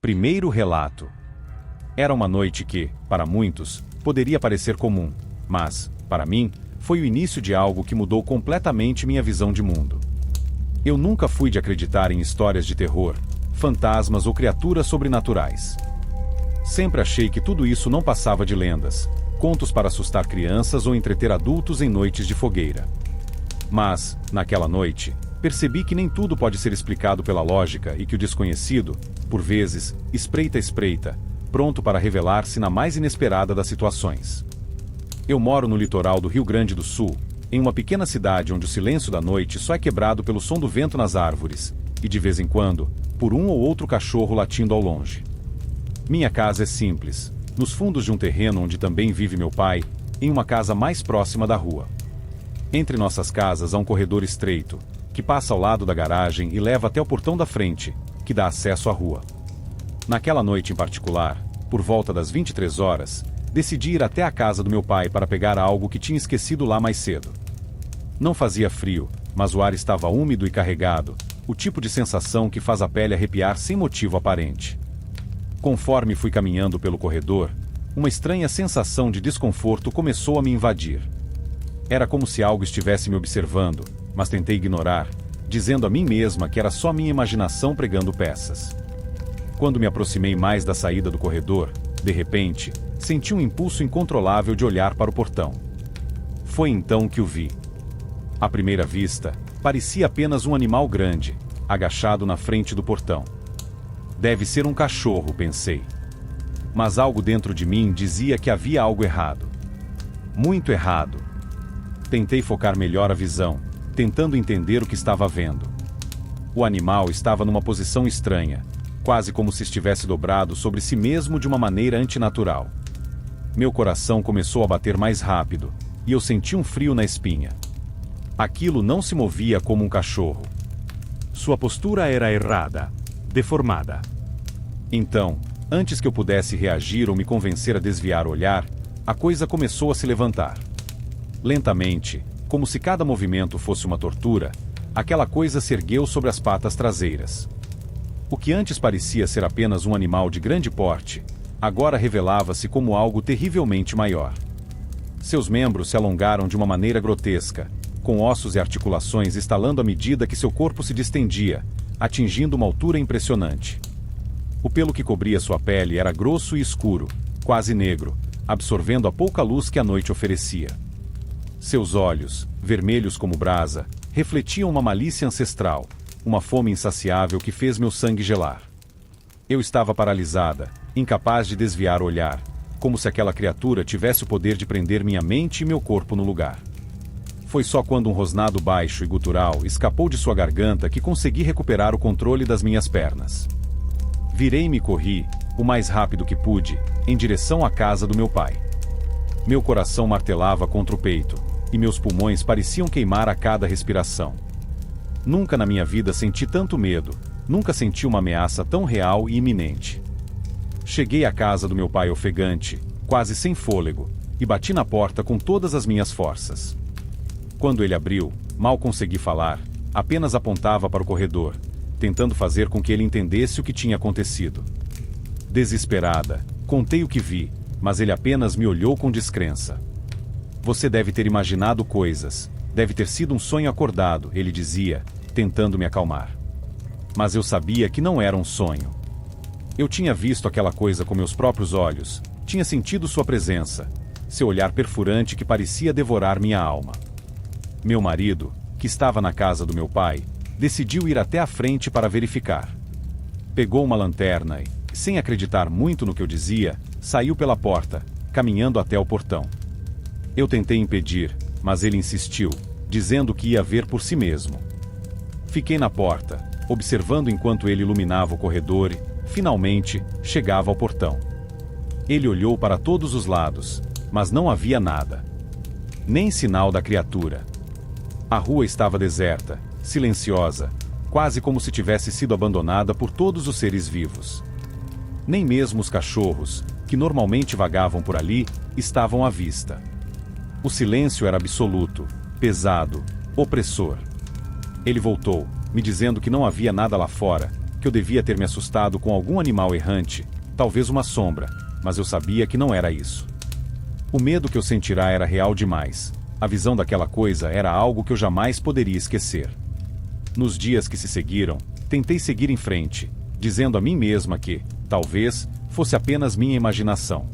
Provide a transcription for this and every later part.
Primeiro relato. Era uma noite que, para muitos, poderia parecer comum, mas, para mim, foi o início de algo que mudou completamente minha visão de mundo. Eu nunca fui de acreditar em histórias de terror, fantasmas ou criaturas sobrenaturais. Sempre achei que tudo isso não passava de lendas, contos para assustar crianças ou entreter adultos em noites de fogueira. Mas, naquela noite, percebi que nem tudo pode ser explicado pela lógica e que o desconhecido, por vezes, espreita, pronto para revelar-se na mais inesperada das situações. Eu moro no litoral do Rio Grande do Sul, em uma pequena cidade onde o silêncio da noite só é quebrado pelo som do vento nas árvores, e de vez em quando, por um ou outro cachorro latindo ao longe. Minha casa é simples, nos fundos de um terreno onde também vive meu pai, em uma casa mais próxima da rua. Entre nossas casas há um corredor estreito, que passa ao lado da garagem e leva até o portão da frente, que dá acesso à rua. Naquela noite em particular, por volta das 23 horas, decidi ir até a casa do meu pai para pegar algo que tinha esquecido lá mais cedo. Não fazia frio, mas o ar estava úmido e carregado, o tipo de sensação que faz a pele arrepiar sem motivo aparente. Conforme fui caminhando pelo corredor, uma estranha sensação de desconforto começou a me invadir. Era como se algo estivesse me observando, mas tentei ignorar, dizendo a mim mesma que era só minha imaginação pregando peças. Quando me aproximei mais da saída do corredor, de repente, senti um impulso incontrolável de olhar para o portão. Foi então que o vi. À primeira vista, parecia apenas um animal grande, agachado na frente do portão. Deve ser um cachorro, pensei. Mas algo dentro de mim dizia que havia algo errado. Muito errado. Tentei focar melhor a visão, tentando entender o que estava vendo. O animal estava numa posição estranha, quase como se estivesse dobrado sobre si mesmo de uma maneira antinatural. Meu coração começou a bater mais rápido, e eu senti um frio na espinha. Aquilo não se movia como um cachorro. Sua postura era errada, deformada. Então, antes que eu pudesse reagir ou me convencer a desviar o olhar, a coisa começou a se levantar. Lentamente, como se cada movimento fosse uma tortura, aquela coisa se ergueu sobre as patas traseiras. O que antes parecia ser apenas um animal de grande porte, agora revelava-se como algo terrivelmente maior. Seus membros se alongaram de uma maneira grotesca, com ossos e articulações estalando à medida que seu corpo se distendia, atingindo uma altura impressionante. O pelo que cobria sua pele era grosso e escuro, quase negro, absorvendo a pouca luz que a noite oferecia. Seus olhos, vermelhos como brasa, refletiam uma malícia ancestral, uma fome insaciável que fez meu sangue gelar. Eu estava paralisada, incapaz de desviar o olhar, como se aquela criatura tivesse o poder de prender minha mente e meu corpo no lugar. Foi só quando um rosnado baixo e gutural escapou de sua garganta que consegui recuperar o controle das minhas pernas. Virei-me e corri, o mais rápido que pude, em direção à casa do meu pai. Meu coração martelava contra o peito, e meus pulmões pareciam queimar a cada respiração. Nunca na minha vida senti tanto medo, nunca senti uma ameaça tão real e iminente. Cheguei à casa do meu pai ofegante, quase sem fôlego, e bati na porta com todas as minhas forças. Quando ele abriu, mal consegui falar, apenas apontava para o corredor, tentando fazer com que ele entendesse o que tinha acontecido. Desesperada, contei o que vi, mas ele apenas me olhou com descrença. Você deve ter imaginado coisas, deve ter sido um sonho acordado, ele dizia, tentando me acalmar. Mas eu sabia que não era um sonho. Eu tinha visto aquela coisa com meus próprios olhos, tinha sentido sua presença, seu olhar perfurante que parecia devorar minha alma. Meu marido, que estava na casa do meu pai, decidiu ir até a frente para verificar. Pegou uma lanterna e, sem acreditar muito no que eu dizia, saiu pela porta, caminhando até o portão. Eu tentei impedir, mas ele insistiu, dizendo que ia ver por si mesmo. Fiquei na porta, observando enquanto ele iluminava o corredor e, finalmente, chegava ao portão. Ele olhou para todos os lados, mas não havia nada. Nem sinal da criatura. A rua estava deserta, silenciosa, quase como se tivesse sido abandonada por todos os seres vivos. Nem mesmo os cachorros, que normalmente vagavam por ali, estavam à vista. O silêncio era absoluto, pesado, opressor. Ele voltou, me dizendo que não havia nada lá fora, que eu devia ter me assustado com algum animal errante, talvez uma sombra, mas eu sabia que não era isso. O medo que eu sentirá era real demais. A visão daquela coisa era algo que eu jamais poderia esquecer. Nos dias que se seguiram, tentei seguir em frente, dizendo a mim mesma que, talvez, fosse apenas minha imaginação.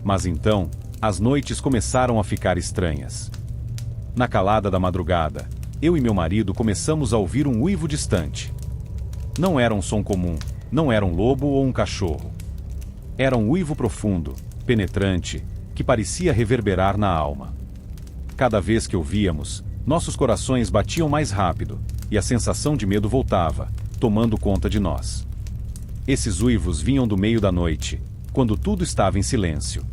Mas então, as noites começaram a ficar estranhas. Na calada da madrugada, eu e meu marido começamos a ouvir um uivo distante. Não era um som comum, não era um lobo ou um cachorro. Era um uivo profundo, penetrante, que parecia reverberar na alma. Cada vez que ouvíamos, nossos corações batiam mais rápido, e a sensação de medo voltava, tomando conta de nós. Esses uivos vinham do meio da noite, quando tudo estava em silêncio.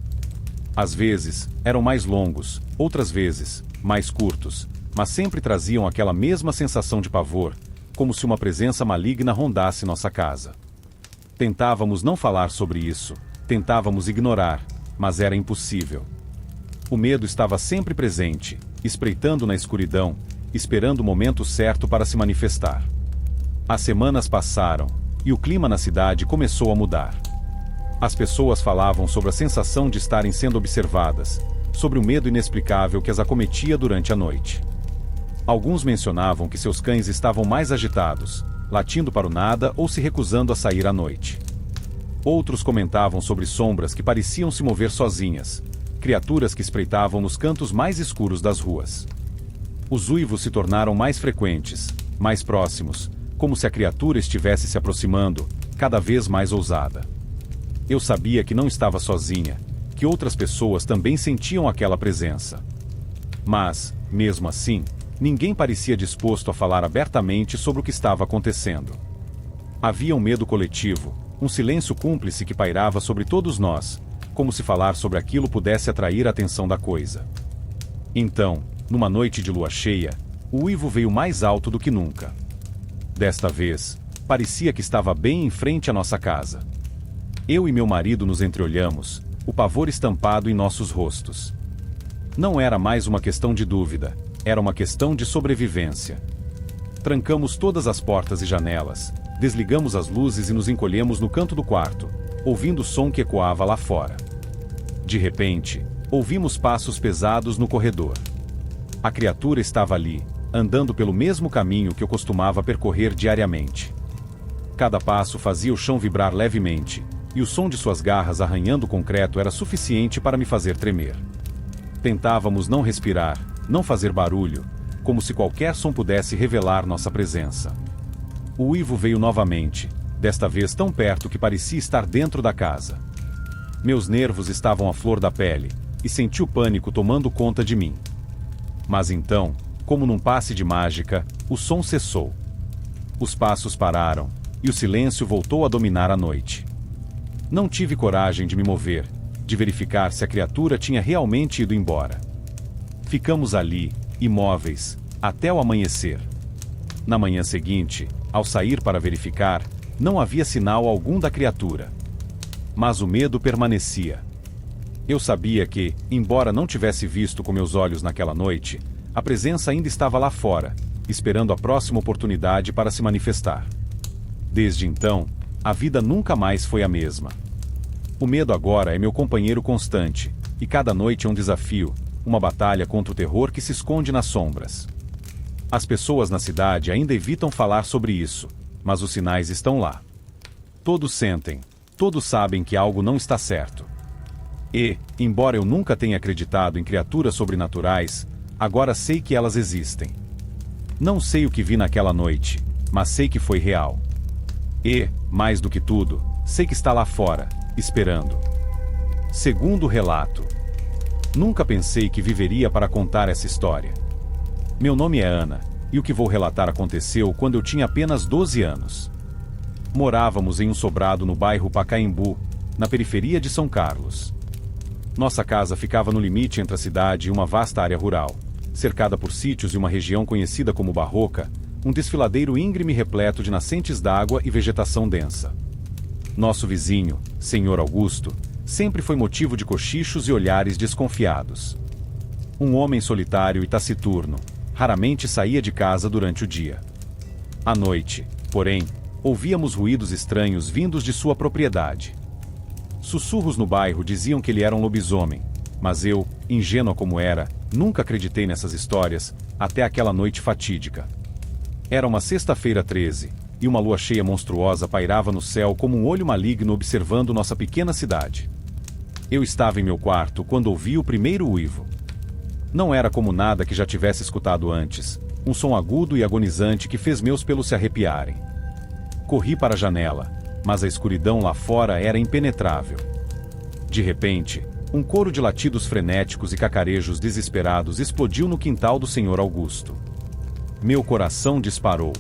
Às vezes, eram mais longos, outras vezes, mais curtos, mas sempre traziam aquela mesma sensação de pavor, como se uma presença maligna rondasse nossa casa. Tentávamos não falar sobre isso, tentávamos ignorar, mas era impossível. O medo estava sempre presente, espreitando na escuridão, esperando o momento certo para se manifestar. As semanas passaram, e o clima na cidade começou a mudar. As pessoas falavam sobre a sensação de estarem sendo observadas, sobre o medo inexplicável que as acometia durante a noite. Alguns mencionavam que seus cães estavam mais agitados, latindo para o nada ou se recusando a sair à noite. Outros comentavam sobre sombras que pareciam se mover sozinhas, criaturas que espreitavam nos cantos mais escuros das ruas. Os uivos se tornaram mais frequentes, mais próximos, como se a criatura estivesse se aproximando, cada vez mais ousada. Eu sabia que não estava sozinha, que outras pessoas também sentiam aquela presença. Mas, mesmo assim, ninguém parecia disposto a falar abertamente sobre o que estava acontecendo. Havia um medo coletivo, um silêncio cúmplice que pairava sobre todos nós, como se falar sobre aquilo pudesse atrair a atenção da coisa. Então, numa noite de lua cheia, o uivo veio mais alto do que nunca. Desta vez, parecia que estava bem em frente à nossa casa. Eu e meu marido nos entreolhamos, o pavor estampado em nossos rostos. Não era mais uma questão de dúvida, era uma questão de sobrevivência. Trancamos todas as portas e janelas, desligamos as luzes e nos encolhemos no canto do quarto, ouvindo o som que ecoava lá fora. De repente, ouvimos passos pesados no corredor. A criatura estava ali, andando pelo mesmo caminho que eu costumava percorrer diariamente. Cada passo fazia o chão vibrar levemente, e o som de suas garras arranhando o concreto era suficiente para me fazer tremer. Tentávamos não respirar, não fazer barulho, como se qualquer som pudesse revelar nossa presença. O uivo veio novamente, desta vez tão perto que parecia estar dentro da casa. Meus nervos estavam à flor da pele, e senti o pânico tomando conta de mim. Mas então, como num passe de mágica, o som cessou. Os passos pararam, e o silêncio voltou a dominar a noite. Não tive coragem de me mover, de verificar se a criatura tinha realmente ido embora. Ficamos ali, imóveis, até o amanhecer. Na manhã seguinte, ao sair para verificar, não havia sinal algum da criatura. Mas o medo permanecia. Eu sabia que, embora não tivesse visto com meus olhos naquela noite, a presença ainda estava lá fora, esperando a próxima oportunidade para se manifestar. Desde então, a vida nunca mais foi a mesma. O medo agora é meu companheiro constante, e cada noite é um desafio, uma batalha contra o terror que se esconde nas sombras. As pessoas na cidade ainda evitam falar sobre isso, mas os sinais estão lá. Todos sentem, todos sabem que algo não está certo. E, embora eu nunca tenha acreditado em criaturas sobrenaturais, agora sei que elas existem. Não sei o que vi naquela noite, mas sei que foi real. E, mais do que tudo, sei que está lá fora, esperando. Segundo relato. Nunca pensei que viveria para contar essa história. Meu nome é Ana, e o que vou relatar aconteceu quando eu tinha apenas 12 anos. Morávamos em um sobrado no bairro Pacaembu, na periferia de São Carlos. Nossa casa ficava no limite entre a cidade e uma vasta área rural, cercada por sítios e uma região conhecida como Barroca, um desfiladeiro íngreme repleto de nascentes d'água e vegetação densa. Nosso vizinho, Senhor Augusto, sempre foi motivo de cochichos e olhares desconfiados. Um homem solitário e taciturno, raramente saía de casa durante o dia. À noite, porém, Ouvíamos ruídos estranhos vindos de sua propriedade. Sussurros no bairro diziam que ele era um lobisomem, mas eu, ingênua como era, nunca acreditei nessas histórias, até aquela noite fatídica. Era uma sexta-feira 13, e uma lua cheia monstruosa pairava no céu como um olho maligno observando nossa pequena cidade. Eu estava em meu quarto quando ouvi o primeiro uivo. Não era como nada que já tivesse escutado antes, um som agudo e agonizante que fez meus pelos se arrepiarem. Corri para a janela, mas a escuridão lá fora era impenetrável. De repente, um coro de latidos frenéticos e cacarejos desesperados explodiu no quintal do Sr. Augusto. Meu coração disparou.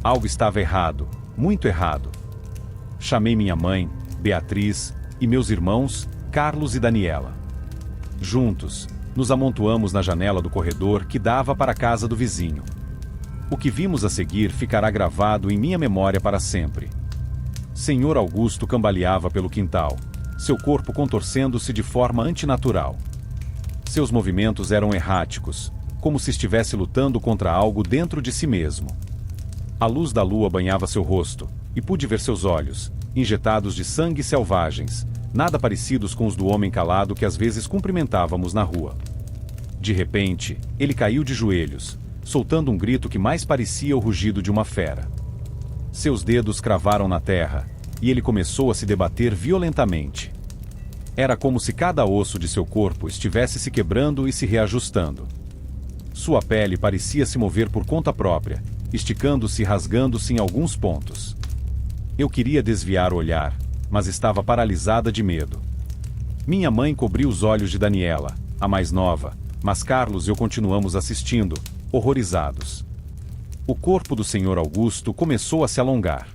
Algo estava errado, muito errado. Chamei minha mãe, Beatriz, e meus irmãos, Carlos e Daniela. Juntos, nos amontoamos na janela do corredor que dava para a casa do vizinho. O que vimos a seguir ficará gravado em minha memória para sempre. Sr. Augusto cambaleava pelo quintal, seu corpo contorcendo-se de forma antinatural. Seus movimentos eram erráticos, como se estivesse lutando contra algo dentro de si mesmo. A luz da lua banhava seu rosto, e pude ver seus olhos, injetados de sangue selvagens, nada parecidos com os do homem calado que às vezes cumprimentávamos na rua. De repente, ele caiu de joelhos, soltando um grito que mais parecia o rugido de uma fera. Seus dedos cravaram na terra, e ele começou a se debater violentamente. Era como se cada osso de seu corpo estivesse se quebrando e se reajustando. Sua pele parecia se mover por conta própria, esticando-se e rasgando-se em alguns pontos. Eu queria desviar o olhar, mas estava paralisada de medo. Minha mãe cobriu os olhos de Daniela, a mais nova, mas Carlos e eu continuamos assistindo, horrorizados. O corpo do Sr. Augusto começou a se alongar.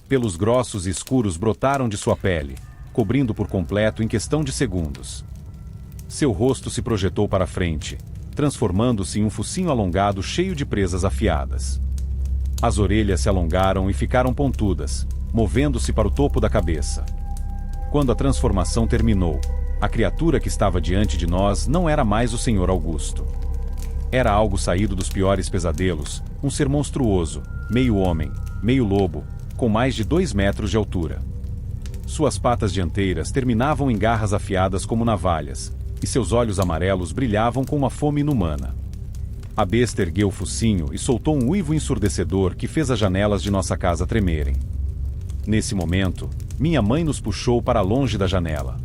Pelos grossos e escuros brotaram de sua pele, cobrindo por completo em questão de segundos. Seu rosto se projetou para frente, transformando-se em um focinho alongado cheio de presas afiadas. As orelhas se alongaram e ficaram pontudas, movendo-se para o topo da cabeça. Quando a transformação terminou, a criatura que estava diante de nós não era mais o Sr. Augusto. Era algo saído dos piores pesadelos, um ser monstruoso, meio homem, meio lobo, com mais de 2 metros de altura. Suas patas dianteiras terminavam em garras afiadas como navalhas, e seus olhos amarelos brilhavam com uma fome inumana. A besta ergueu o focinho e soltou um uivo ensurdecedor que fez as janelas de nossa casa tremerem. Nesse momento, minha mãe nos puxou para longe da janela.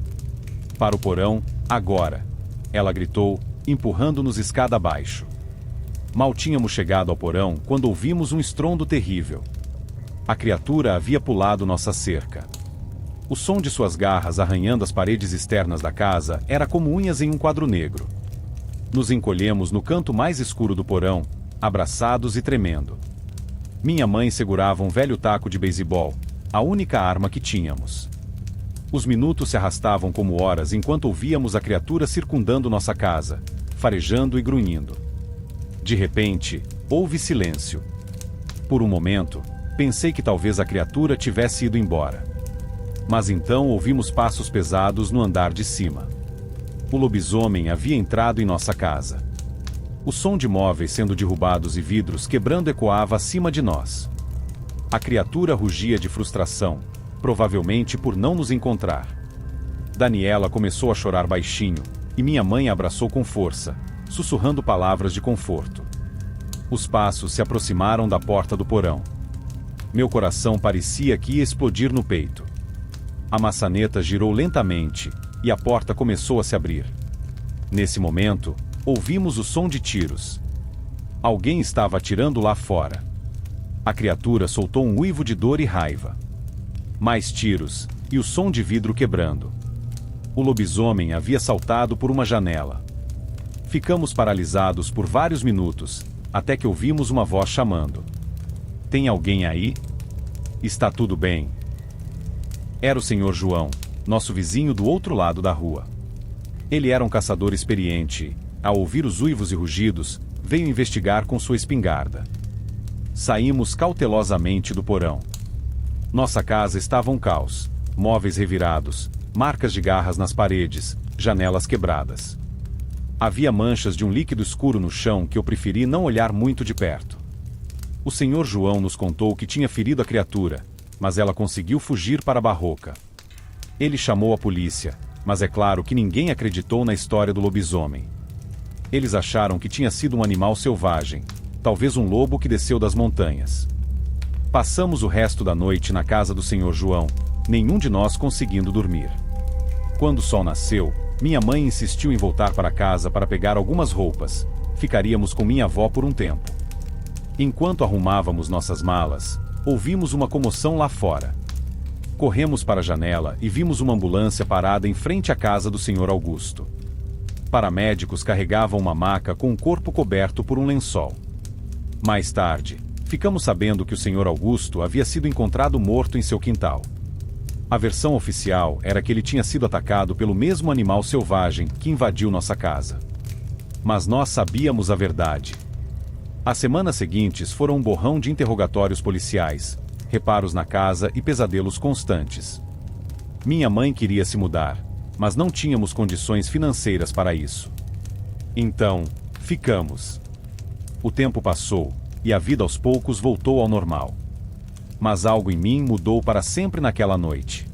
Para o porão, agora! Ela gritou, empurrando-nos escada abaixo. Mal tínhamos chegado ao porão quando ouvimos um estrondo terrível. A criatura havia pulado nossa cerca. O som de suas garras arranhando as paredes externas da casa era como unhas em um quadro negro. Nos encolhemos no canto mais escuro do porão, abraçados e tremendo. Minha mãe segurava um velho taco de beisebol, a única arma que tínhamos. Os minutos se arrastavam como horas enquanto ouvíamos a criatura circundando nossa casa, farejando e grunhindo. De repente, houve silêncio. Por um momento, pensei que talvez a criatura tivesse ido embora. Mas então ouvimos passos pesados no andar de cima. O lobisomem havia entrado em nossa casa. O som de móveis sendo derrubados e vidros quebrando ecoava acima de nós. A criatura rugia de frustração, provavelmente por não nos encontrar. Daniela começou a chorar baixinho, e minha mãe a abraçou com força, sussurrando palavras de conforto. Os passos se aproximaram da porta do porão. Meu coração parecia que ia explodir no peito. A maçaneta girou lentamente, e a porta começou a se abrir. Nesse momento, ouvimos o som de tiros. Alguém estava atirando lá fora. A criatura soltou um uivo de dor e raiva. Mais tiros, e o som de vidro quebrando. O lobisomem havia saltado por uma janela. Ficamos paralisados por vários minutos, até que ouvimos uma voz chamando. Tem alguém aí? Está tudo bem? Era o Sr. João, nosso vizinho do outro lado da rua. Ele era um caçador experiente e, ao ouvir os uivos e rugidos, veio investigar com sua espingarda. Saímos cautelosamente do porão. Nossa casa estava um caos, móveis revirados, marcas de garras nas paredes, janelas quebradas. Havia manchas de um líquido escuro no chão que eu preferi não olhar muito de perto. O senhor João nos contou que tinha ferido a criatura, mas ela conseguiu fugir para a barroca. Ele chamou a polícia, mas é claro que ninguém acreditou na história do lobisomem. Eles acharam que tinha sido um animal selvagem, talvez um lobo que desceu das montanhas. Passamos o resto da noite na casa do senhor João, nenhum de nós conseguindo dormir. Quando o sol nasceu, minha mãe insistiu em voltar para casa para pegar algumas roupas. Ficaríamos com minha avó por um tempo. Enquanto arrumávamos nossas malas, ouvimos uma comoção lá fora. Corremos para a janela e vimos uma ambulância parada em frente à casa do senhor Augusto. Paramédicos carregavam uma maca com o corpo coberto por um lençol. Mais tarde, ficamos sabendo que o senhor Augusto havia sido encontrado morto em seu quintal. A versão oficial era que ele tinha sido atacado pelo mesmo animal selvagem que invadiu nossa casa. Mas nós sabíamos a verdade. As semanas seguintes foram um borrão de interrogatórios policiais, reparos na casa e pesadelos constantes. Minha mãe queria se mudar, mas não tínhamos condições financeiras para isso. Então, ficamos. O tempo passou, e a vida aos poucos voltou ao normal. Mas algo em mim mudou para sempre naquela noite.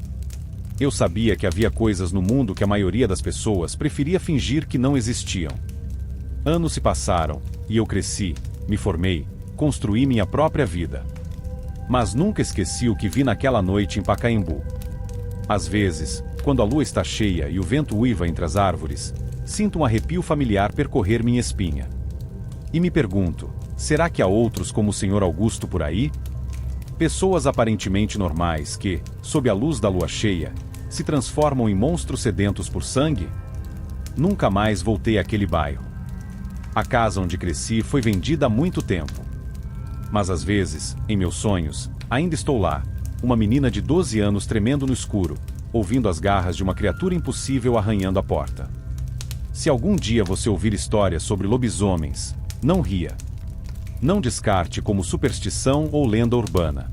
Eu sabia que havia coisas no mundo que a maioria das pessoas preferia fingir que não existiam. Anos se passaram, e eu cresci, me formei, construí minha própria vida. Mas nunca esqueci o que vi naquela noite em Pacaembu. Às vezes, quando a lua está cheia e o vento uiva entre as árvores, sinto um arrepio familiar percorrer minha espinha. E me pergunto, será que há outros como o senhor Augusto por aí? Pessoas aparentemente normais que, sob a luz da lua cheia, se transformam em monstros sedentos por sangue? Nunca mais voltei àquele bairro. A casa onde cresci foi vendida há muito tempo. Mas às vezes, em meus sonhos, ainda estou lá, uma menina de 12 anos tremendo no escuro, ouvindo as garras de uma criatura impossível arranhando a porta. Se algum dia você ouvir histórias sobre lobisomens, não ria. Não descarte como superstição ou lenda urbana.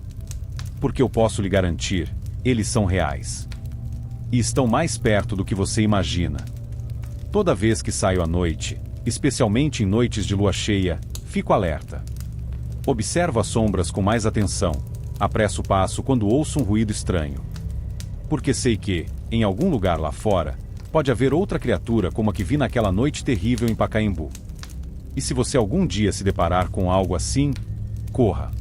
Porque eu posso lhe garantir, eles são reais. E estão mais perto do que você imagina. Toda vez que saio à noite, especialmente em noites de lua cheia, fico alerta. Observo as sombras com mais atenção, apresso o passo quando ouço um ruído estranho. Porque sei que, em algum lugar lá fora, pode haver outra criatura como a que vi naquela noite terrível em Pacaembu. E se você algum dia se deparar com algo assim, corra.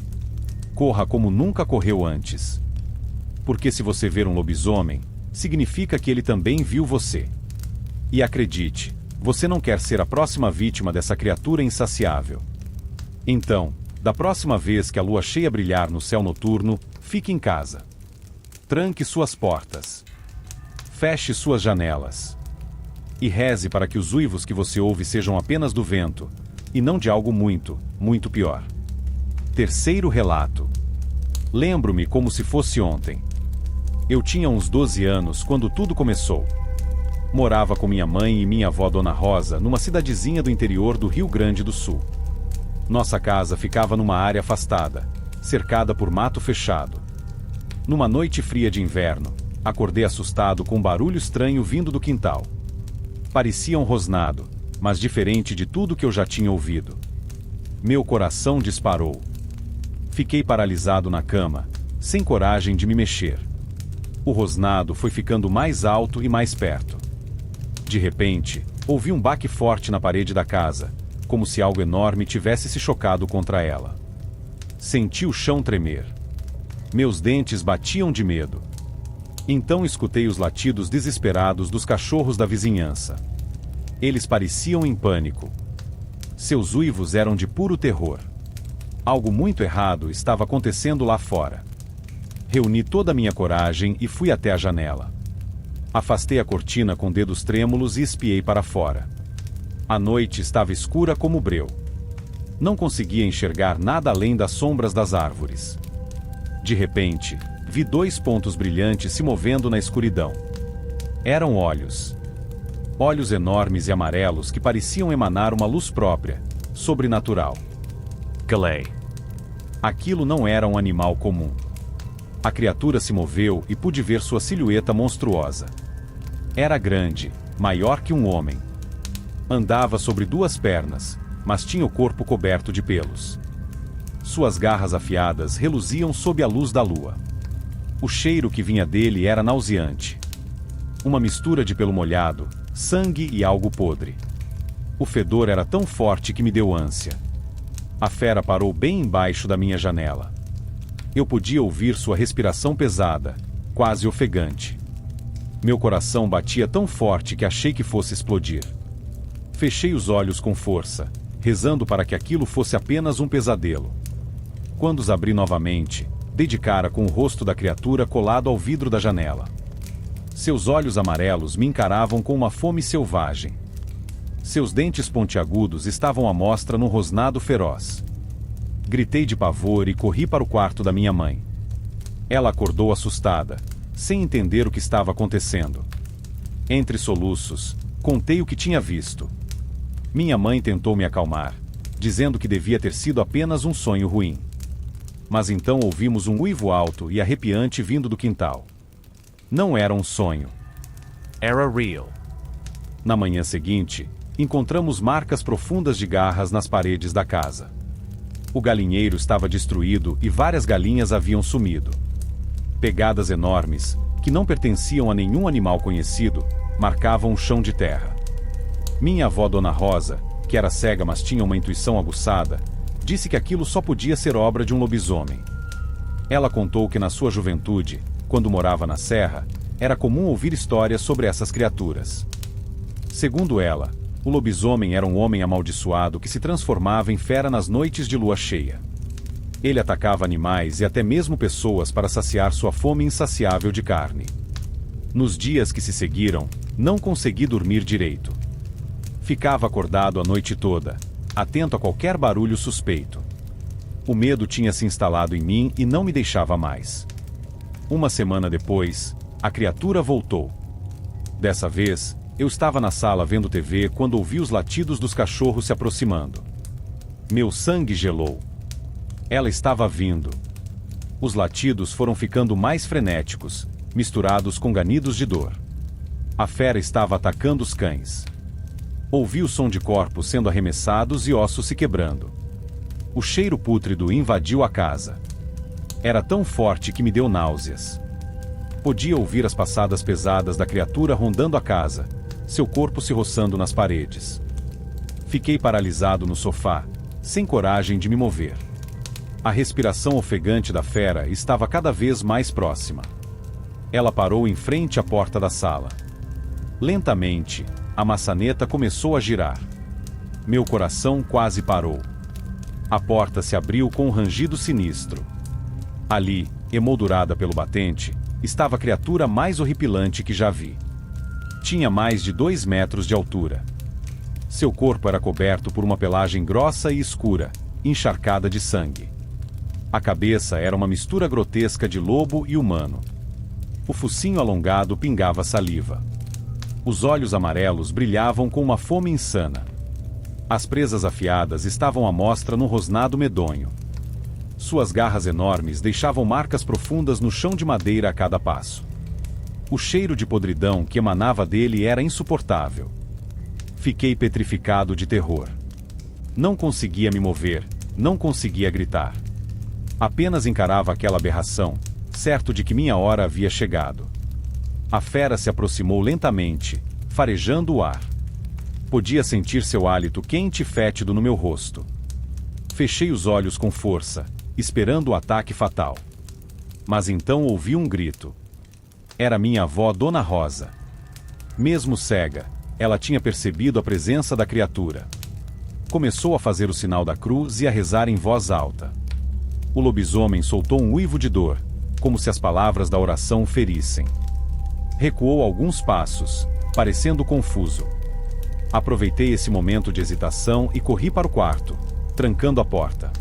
Corra como nunca correu antes. Porque se você ver um lobisomem, significa que ele também viu você. E acredite, você não quer ser a próxima vítima dessa criatura insaciável. Então, da próxima vez que a lua cheia brilhar no céu noturno, fique em casa. Tranque suas portas. Feche suas janelas. E reze para que os uivos que você ouve sejam apenas do vento, e não de algo muito, muito pior. Terceiro relato. Lembro-me como se fosse ontem. Eu tinha uns 12 anos quando tudo começou. Morava com minha mãe e minha avó Dona Rosa numa cidadezinha do interior do Rio Grande do Sul. Nossa casa ficava numa área afastada, cercada por mato fechado. Numa noite fria de inverno, acordei assustado com um barulho estranho vindo do quintal. Parecia um rosnado, mas diferente de tudo que eu já tinha ouvido. Meu coração disparou. Fiquei paralisado na cama, sem coragem de me mexer. O rosnado foi ficando mais alto e mais perto. De repente, ouvi um baque forte na parede da casa, como se algo enorme tivesse se chocado contra ela. Senti o chão tremer. Meus dentes batiam de medo. Então escutei os latidos desesperados dos cachorros da vizinhança. Eles pareciam em pânico. Seus uivos eram de puro terror. Algo muito errado estava acontecendo lá fora. Reuni toda a minha coragem e fui até a janela. Afastei a cortina com dedos trêmulos e espiei para fora. A noite estava escura como breu. Não conseguia enxergar nada além das sombras das árvores. De repente, vi 2 pontos brilhantes se movendo na escuridão. Eram olhos. Olhos enormes e amarelos que pareciam emanar uma luz própria, sobrenatural. Calei. Aquilo não era um animal comum. A criatura se moveu e pude ver sua silhueta monstruosa. Era grande, maior que um homem. Andava sobre 2 pernas, mas tinha o corpo coberto de pelos. Suas garras afiadas reluziam sob a luz da lua. O cheiro que vinha dele era nauseante. Uma mistura de pelo molhado, sangue e algo podre. O fedor era tão forte que me deu ânsia. A fera parou bem embaixo da minha janela. Eu podia ouvir sua respiração pesada, quase ofegante. Meu coração batia tão forte que achei que fosse explodir. Fechei os olhos com força, rezando para que aquilo fosse apenas um pesadelo. Quando os abri novamente, dei de cara com o rosto da criatura colado ao vidro da janela. Seus olhos amarelos me encaravam com uma fome selvagem. Seus dentes pontiagudos estavam à mostra num rosnado feroz. Gritei de pavor e corri para o quarto da minha mãe. Ela acordou assustada, sem entender o que estava acontecendo. Entre soluços, contei o que tinha visto. Minha mãe tentou me acalmar, dizendo que devia ter sido apenas um sonho ruim. Mas então ouvimos um uivo alto e arrepiante vindo do quintal. Não era um sonho. Era real. Na manhã seguinte, encontramos marcas profundas de garras nas paredes da casa. O galinheiro estava destruído e várias galinhas haviam sumido. Pegadas enormes, que não pertenciam a nenhum animal conhecido, marcavam o chão de terra. Minha avó Dona Rosa, que era cega mas tinha uma intuição aguçada, disse que aquilo só podia ser obra de um lobisomem. Ela contou que na sua juventude, quando morava na serra, era comum ouvir histórias sobre essas criaturas. Segundo ela, o lobisomem era um homem amaldiçoado que se transformava em fera nas noites de lua cheia. Ele atacava animais e até mesmo pessoas para saciar sua fome insaciável de carne. Nos dias que se seguiram, não consegui dormir direito. Ficava acordado a noite toda, atento a qualquer barulho suspeito. O medo tinha se instalado em mim e não me deixava mais. Uma semana depois, a criatura voltou. Dessa vez, eu estava na sala vendo TV quando ouvi os latidos dos cachorros se aproximando. Meu sangue gelou. Ela estava vindo. Os latidos foram ficando mais frenéticos, misturados com ganidos de dor. A fera estava atacando os cães. Ouvi o som de corpos sendo arremessados e ossos se quebrando. O cheiro pútrido invadiu a casa. Era tão forte que me deu náuseas. Podia ouvir as passadas pesadas da criatura rondando a casa, seu corpo se roçando nas paredes. Fiquei paralisado no sofá, sem coragem de me mover. A respiração ofegante da fera estava cada vez mais próxima. Ela parou em frente à porta da sala. Lentamente, a maçaneta começou a girar. Meu coração quase parou. A porta se abriu com um rangido sinistro. Ali, emoldurada pelo batente, estava a criatura mais horripilante que já vi. Tinha mais de 2 metros de altura. Seu corpo era coberto por uma pelagem grossa e escura, encharcada de sangue. A cabeça era uma mistura grotesca de lobo e humano. O focinho alongado pingava saliva. Os olhos amarelos brilhavam com uma fome insana. As presas afiadas estavam à mostra num rosnado medonho. Suas garras enormes deixavam marcas profundas no chão de madeira a cada passo. O cheiro de podridão que emanava dele era insuportável. Fiquei petrificado de terror. Não conseguia me mover, não conseguia gritar. Apenas encarava aquela aberração, certo de que minha hora havia chegado. A fera se aproximou lentamente, farejando o ar. Podia sentir seu hálito quente e fétido no meu rosto. Fechei os olhos com força, esperando o ataque fatal. Mas então ouvi um grito. Era minha avó Dona Rosa. Mesmo cega, ela tinha percebido a presença da criatura. Começou a fazer o sinal da cruz e a rezar em voz alta. O lobisomem soltou um uivo de dor, como se as palavras da oração o ferissem. Recuou alguns passos, parecendo confuso. Aproveitei esse momento de hesitação e corri para o quarto, trancando a porta.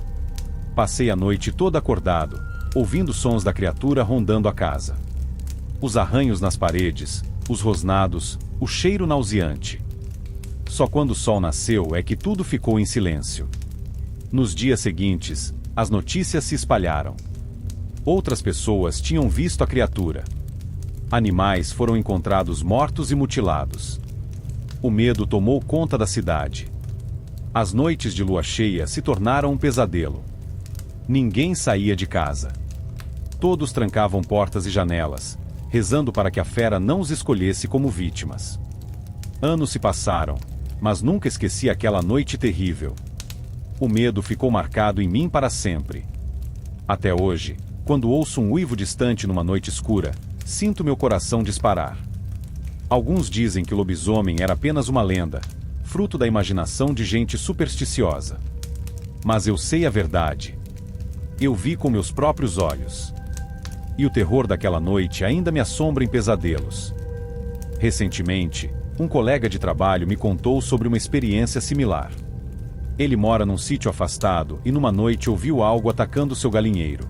Passei a noite toda acordado, ouvindo sons da criatura rondando a casa. Os arranhos nas paredes, os rosnados, o cheiro nauseante. Só quando o sol nasceu é que tudo ficou em silêncio. Nos dias seguintes, as notícias se espalharam. Outras pessoas tinham visto a criatura. Animais foram encontrados mortos e mutilados. O medo tomou conta da cidade. As noites de lua cheia se tornaram um pesadelo. Ninguém saía de casa. Todos trancavam portas e janelas, rezando para que a fera não os escolhesse como vítimas. Anos se passaram, mas nunca esqueci aquela noite terrível. O medo ficou marcado em mim para sempre. Até hoje, quando ouço um uivo distante numa noite escura, sinto meu coração disparar. Alguns dizem que o lobisomem era apenas uma lenda, fruto da imaginação de gente supersticiosa. Mas eu sei a verdade. Eu vi com meus próprios olhos. E o terror daquela noite ainda me assombra em pesadelos. Recentemente, um colega de trabalho me contou sobre uma experiência similar. Ele mora num sítio afastado e numa noite ouviu algo atacando seu galinheiro.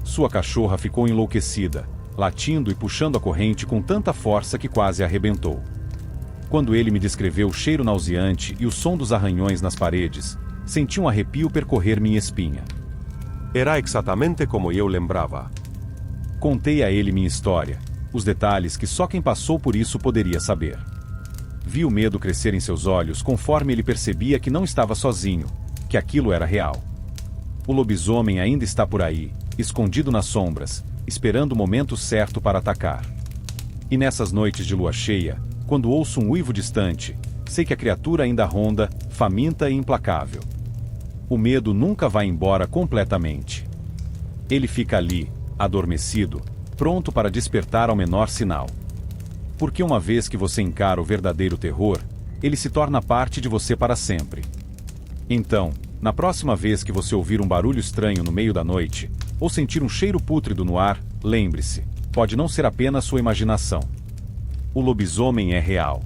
Sua cachorra ficou enlouquecida, latindo e puxando a corrente com tanta força que quase arrebentou. Quando ele me descreveu o cheiro nauseante e o som dos arranhões nas paredes, senti um arrepio percorrer minha espinha. Era exatamente como eu lembrava. Contei a ele minha história, os detalhes que só quem passou por isso poderia saber. Vi o medo crescer em seus olhos conforme ele percebia que não estava sozinho, que aquilo era real. O lobisomem ainda está por aí, escondido nas sombras, esperando o momento certo para atacar. E nessas noites de lua cheia, quando ouço um uivo distante, sei que a criatura ainda ronda, faminta e implacável. O medo nunca vai embora completamente. Ele fica ali, adormecido, pronto para despertar ao menor sinal. Porque uma vez que você encara o verdadeiro terror, ele se torna parte de você para sempre. Então, na próxima vez que você ouvir um barulho estranho no meio da noite, ou sentir um cheiro pútrido no ar, lembre-se, pode não ser apenas sua imaginação. O lobisomem é real.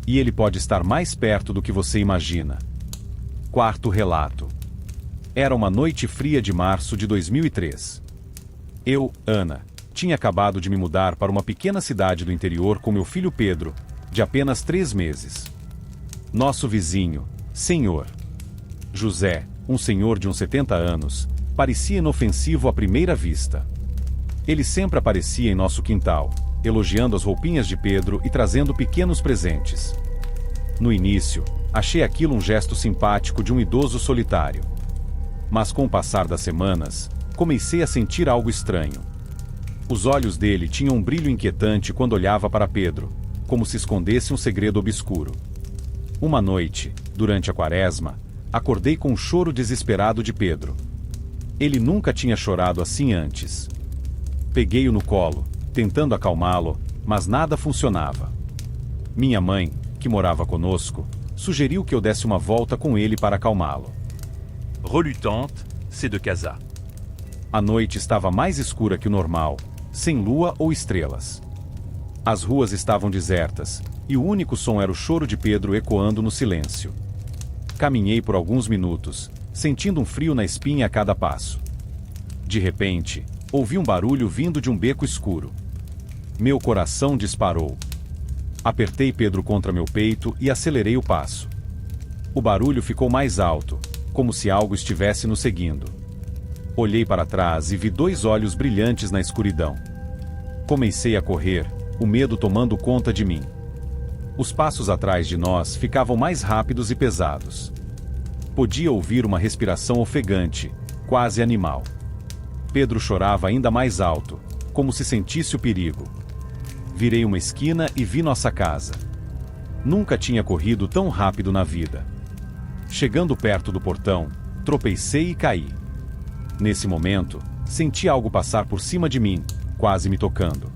E ele pode estar mais perto do que você imagina. Quarto relato. Era uma noite fria de março de 2003. Eu, Ana, tinha acabado de me mudar para uma pequena cidade do interior com meu filho Pedro, de apenas 3 meses. Nosso vizinho, senhor José, um senhor de uns 70 anos, parecia inofensivo à primeira vista. Ele sempre aparecia em nosso quintal, elogiando as roupinhas de Pedro e trazendo pequenos presentes. No início, achei aquilo um gesto simpático de um idoso solitário. Mas com o passar das semanas, comecei a sentir algo estranho. Os olhos dele tinham um brilho inquietante quando olhava para Pedro, como se escondesse um segredo obscuro. Uma noite, durante a quaresma, acordei com um choro desesperado de Pedro. Ele nunca tinha chorado assim antes. Peguei-o no colo, tentando acalmá-lo, mas nada funcionava. Minha mãe, que morava conosco, sugeriu que eu desse uma volta com ele para acalmá-lo. Reluttante, c'est de casa. A noite estava mais escura que o normal, sem lua ou estrelas. As ruas estavam desertas, e o único som era o choro de Pedro ecoando no silêncio. Caminhei por alguns minutos, sentindo um frio na espinha a cada passo. De repente, ouvi um barulho vindo de um beco escuro. Meu coração disparou. Apertei Pedro contra meu peito e acelerei o passo. O barulho ficou mais alto, como se algo estivesse nos seguindo. Olhei para trás e vi 2 olhos brilhantes na escuridão. Comecei a correr, o medo tomando conta de mim. Os passos atrás de nós ficavam mais rápidos e pesados. Podia ouvir uma respiração ofegante, quase animal. Pedro chorava ainda mais alto, como se sentisse o perigo. Virei uma esquina e vi nossa casa. Nunca tinha corrido tão rápido na vida. Chegando perto do portão, tropecei e caí. Nesse momento, senti algo passar por cima de mim, quase me tocando.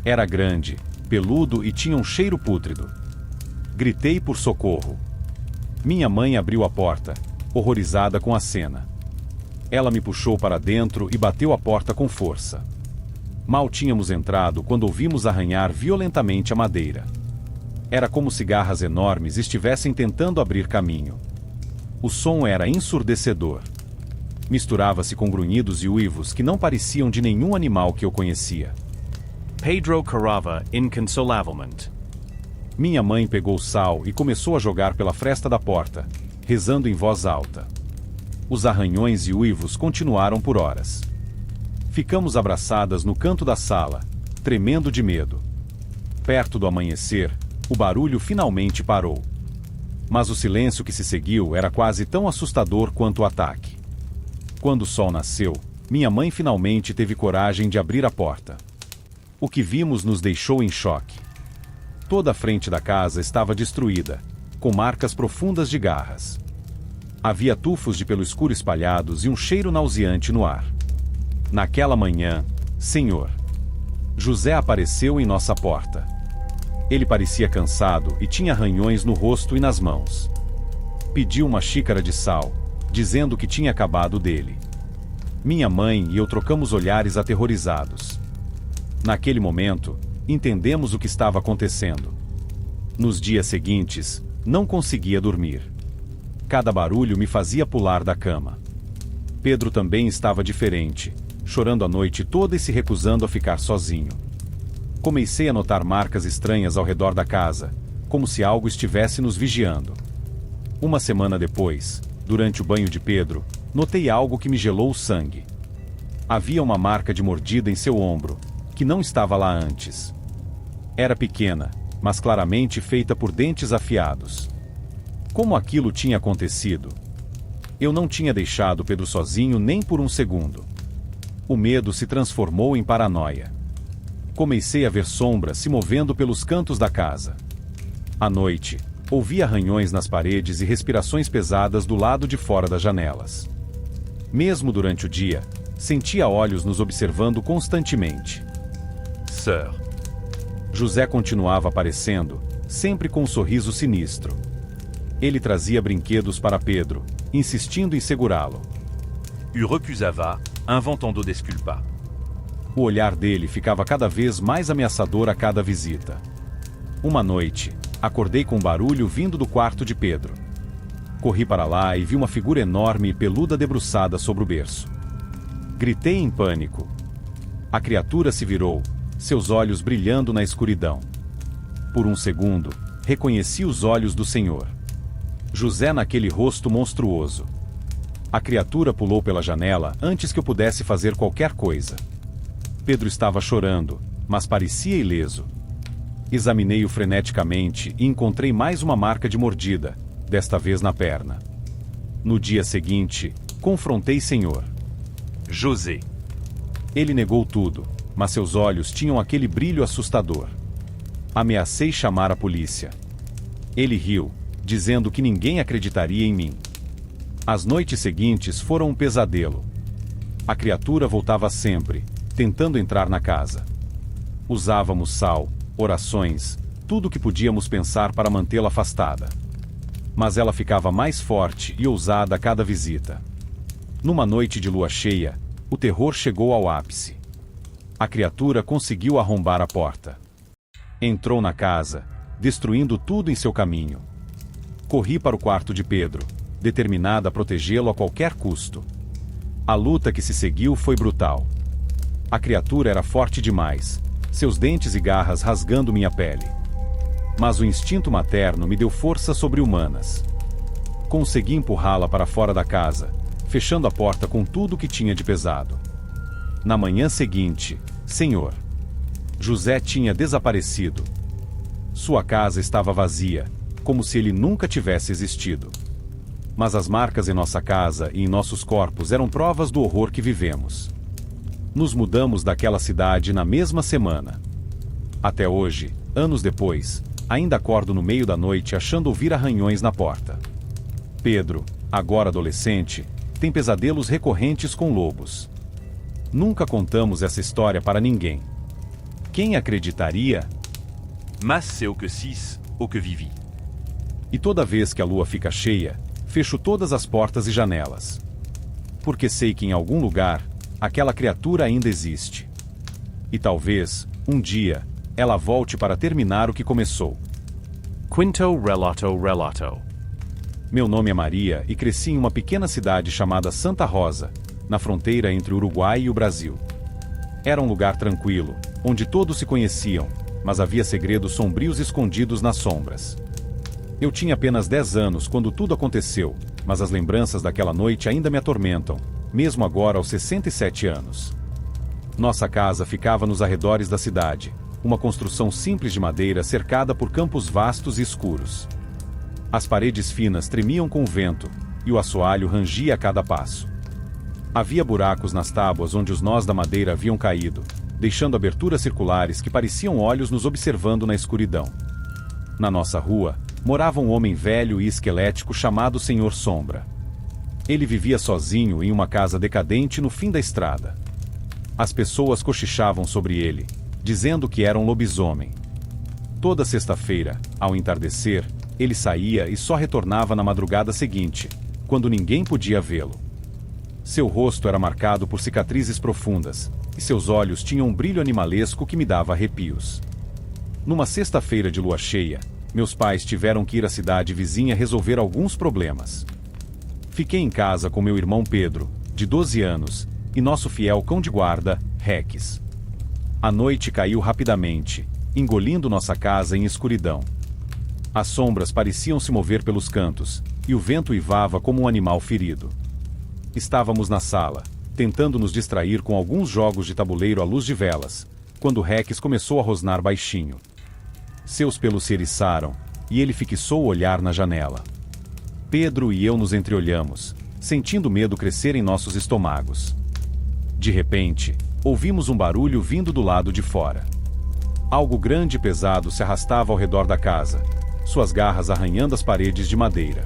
Era grande, peludo e tinha um cheiro pútrido. Gritei por socorro. Minha mãe abriu a porta, horrorizada com a cena. Ela me puxou para dentro e bateu a porta com força. Mal tínhamos entrado quando ouvimos arranhar violentamente a madeira. Era como se garras enormes estivessem tentando abrir caminho. O som era ensurdecedor. Misturava-se com grunhidos e uivos que não pareciam de nenhum animal que eu conhecia. Pedro carava inconsolavelmente. Minha mãe pegou sal e começou a jogar pela fresta da porta, rezando em voz alta. Os arranhões e uivos continuaram por horas. Ficamos abraçadas no canto da sala, tremendo de medo. Perto do amanhecer, o barulho finalmente parou. Mas o silêncio que se seguiu era quase tão assustador quanto o ataque. Quando o sol nasceu, minha mãe finalmente teve coragem de abrir a porta. O que vimos nos deixou em choque. Toda a frente da casa estava destruída, com marcas profundas de garras. Havia tufos de pelo escuro espalhados e um cheiro nauseante no ar. Naquela manhã, Senhor, José apareceu em nossa porta. Ele parecia cansado e tinha arranhões no rosto e nas mãos. Pediu uma xícara de sal, dizendo que tinha acabado dele. Minha mãe e eu trocamos olhares aterrorizados. Naquele momento, entendemos o que estava acontecendo. Nos dias seguintes, não conseguia dormir. Cada barulho me fazia pular da cama. Pedro também estava diferente, chorando a noite toda e se recusando a ficar sozinho. Comecei a notar marcas estranhas ao redor da casa, como se algo estivesse nos vigiando. Uma semana depois, durante o banho de Pedro, notei algo que me gelou o sangue. Havia uma marca de mordida em seu ombro, que não estava lá antes. Era pequena, mas claramente feita por dentes afiados. Como aquilo tinha acontecido? Eu não tinha deixado Pedro sozinho nem por um segundo. O medo se transformou em paranoia. Comecei a ver sombras se movendo pelos cantos da casa. À noite, ouvi arranhões nas paredes e respirações pesadas do lado de fora das janelas. Mesmo durante o dia, sentia olhos nos observando constantemente. Sœur. José continuava aparecendo, sempre com um sorriso sinistro. Ele trazia brinquedos para Pedro, insistindo em segurá-lo. U recusava, inventando des culpas. O olhar dele ficava cada vez mais ameaçador a cada visita. Uma noite, acordei com um barulho vindo do quarto de Pedro. Corri para lá e vi uma figura enorme e peluda debruçada sobre o berço. Gritei em pânico. A criatura se virou, seus olhos brilhando na escuridão. Por um segundo, reconheci os olhos do Senhor. José naquele rosto monstruoso. A criatura pulou pela janela antes que eu pudesse fazer qualquer coisa. Pedro estava chorando, mas parecia ileso. Examinei-o freneticamente e encontrei mais uma marca de mordida, desta vez na perna. No dia seguinte, confrontei Senhor. José. Ele negou tudo, mas seus olhos tinham aquele brilho assustador. Ameacei chamar a polícia. Ele riu, dizendo que ninguém acreditaria em mim. As noites seguintes foram um pesadelo. A criatura voltava sempre, tentando entrar na casa. Usávamos sal, orações, tudo o que podíamos pensar para mantê-la afastada. Mas ela ficava mais forte e ousada a cada visita. Numa noite de lua cheia, o terror chegou ao ápice. A criatura conseguiu arrombar a porta. Entrou na casa, destruindo tudo em seu caminho. Corri para o quarto de Pedro, determinada a protegê-lo a qualquer custo. A luta que se seguiu foi brutal. A criatura era forte demais, seus dentes e garras rasgando minha pele. Mas o instinto materno me deu forças sobre-humanas. Consegui empurrá-la para fora da casa, fechando a porta com tudo o que tinha de pesado. Na manhã seguinte, Senhor, José tinha desaparecido. Sua casa estava vazia, como se ele nunca tivesse existido. Mas as marcas em nossa casa e em nossos corpos eram provas do horror que vivemos. Nos mudamos daquela cidade na mesma semana. Até hoje, anos depois, ainda acordo no meio da noite achando ouvir arranhões na porta. Pedro, agora adolescente, tem pesadelos recorrentes com lobos. Nunca contamos essa história para ninguém. Quem acreditaria? Mas c'est o que cis, o que vivi. E toda vez que a lua fica cheia, fecho todas as portas e janelas. Porque sei que em algum lugar, aquela criatura ainda existe. E talvez, um dia, ela volte para terminar o que começou. Quinto relato. Meu nome é Maria e cresci em uma pequena cidade chamada Santa Rosa, na fronteira entre o Uruguai e o Brasil. Era um lugar tranquilo, onde todos se conheciam, mas havia segredos sombrios escondidos nas sombras. Eu tinha apenas 10 anos quando tudo aconteceu, mas as lembranças daquela noite ainda me atormentam, mesmo agora aos 67 anos. Nossa casa ficava nos arredores da cidade, uma construção simples de madeira cercada por campos vastos e escuros. As paredes finas tremiam com o vento, e o assoalho rangia a cada passo. Havia buracos nas tábuas onde os nós da madeira haviam caído, deixando aberturas circulares que pareciam olhos nos observando na escuridão. Na nossa rua, morava um homem velho e esquelético chamado Senhor Sombra. Ele vivia sozinho em uma casa decadente no fim da estrada. As pessoas cochichavam sobre ele, dizendo que era um lobisomem. Toda sexta-feira, ao entardecer, ele saía e só retornava na madrugada seguinte, quando ninguém podia vê-lo. Seu rosto era marcado por cicatrizes profundas, e seus olhos tinham um brilho animalesco que me dava arrepios. Numa sexta-feira de lua cheia, meus pais tiveram que ir à cidade vizinha resolver alguns problemas. Fiquei em casa com meu irmão Pedro, de 12 anos, e nosso fiel cão de guarda, Rex. A noite caiu rapidamente, engolindo nossa casa em escuridão. As sombras pareciam se mover pelos cantos, e o vento uivava como um animal ferido. Estávamos na sala, tentando nos distrair com alguns jogos de tabuleiro à luz de velas, quando Rex começou a rosnar baixinho. Seus pelos se eriçaram, e ele fixou o olhar na janela. Pedro e eu nos entreolhamos, sentindo medo crescer em nossos estômagos. De repente, ouvimos um barulho vindo do lado de fora. Algo grande e pesado se arrastava ao redor da casa, suas garras arranhando as paredes de madeira.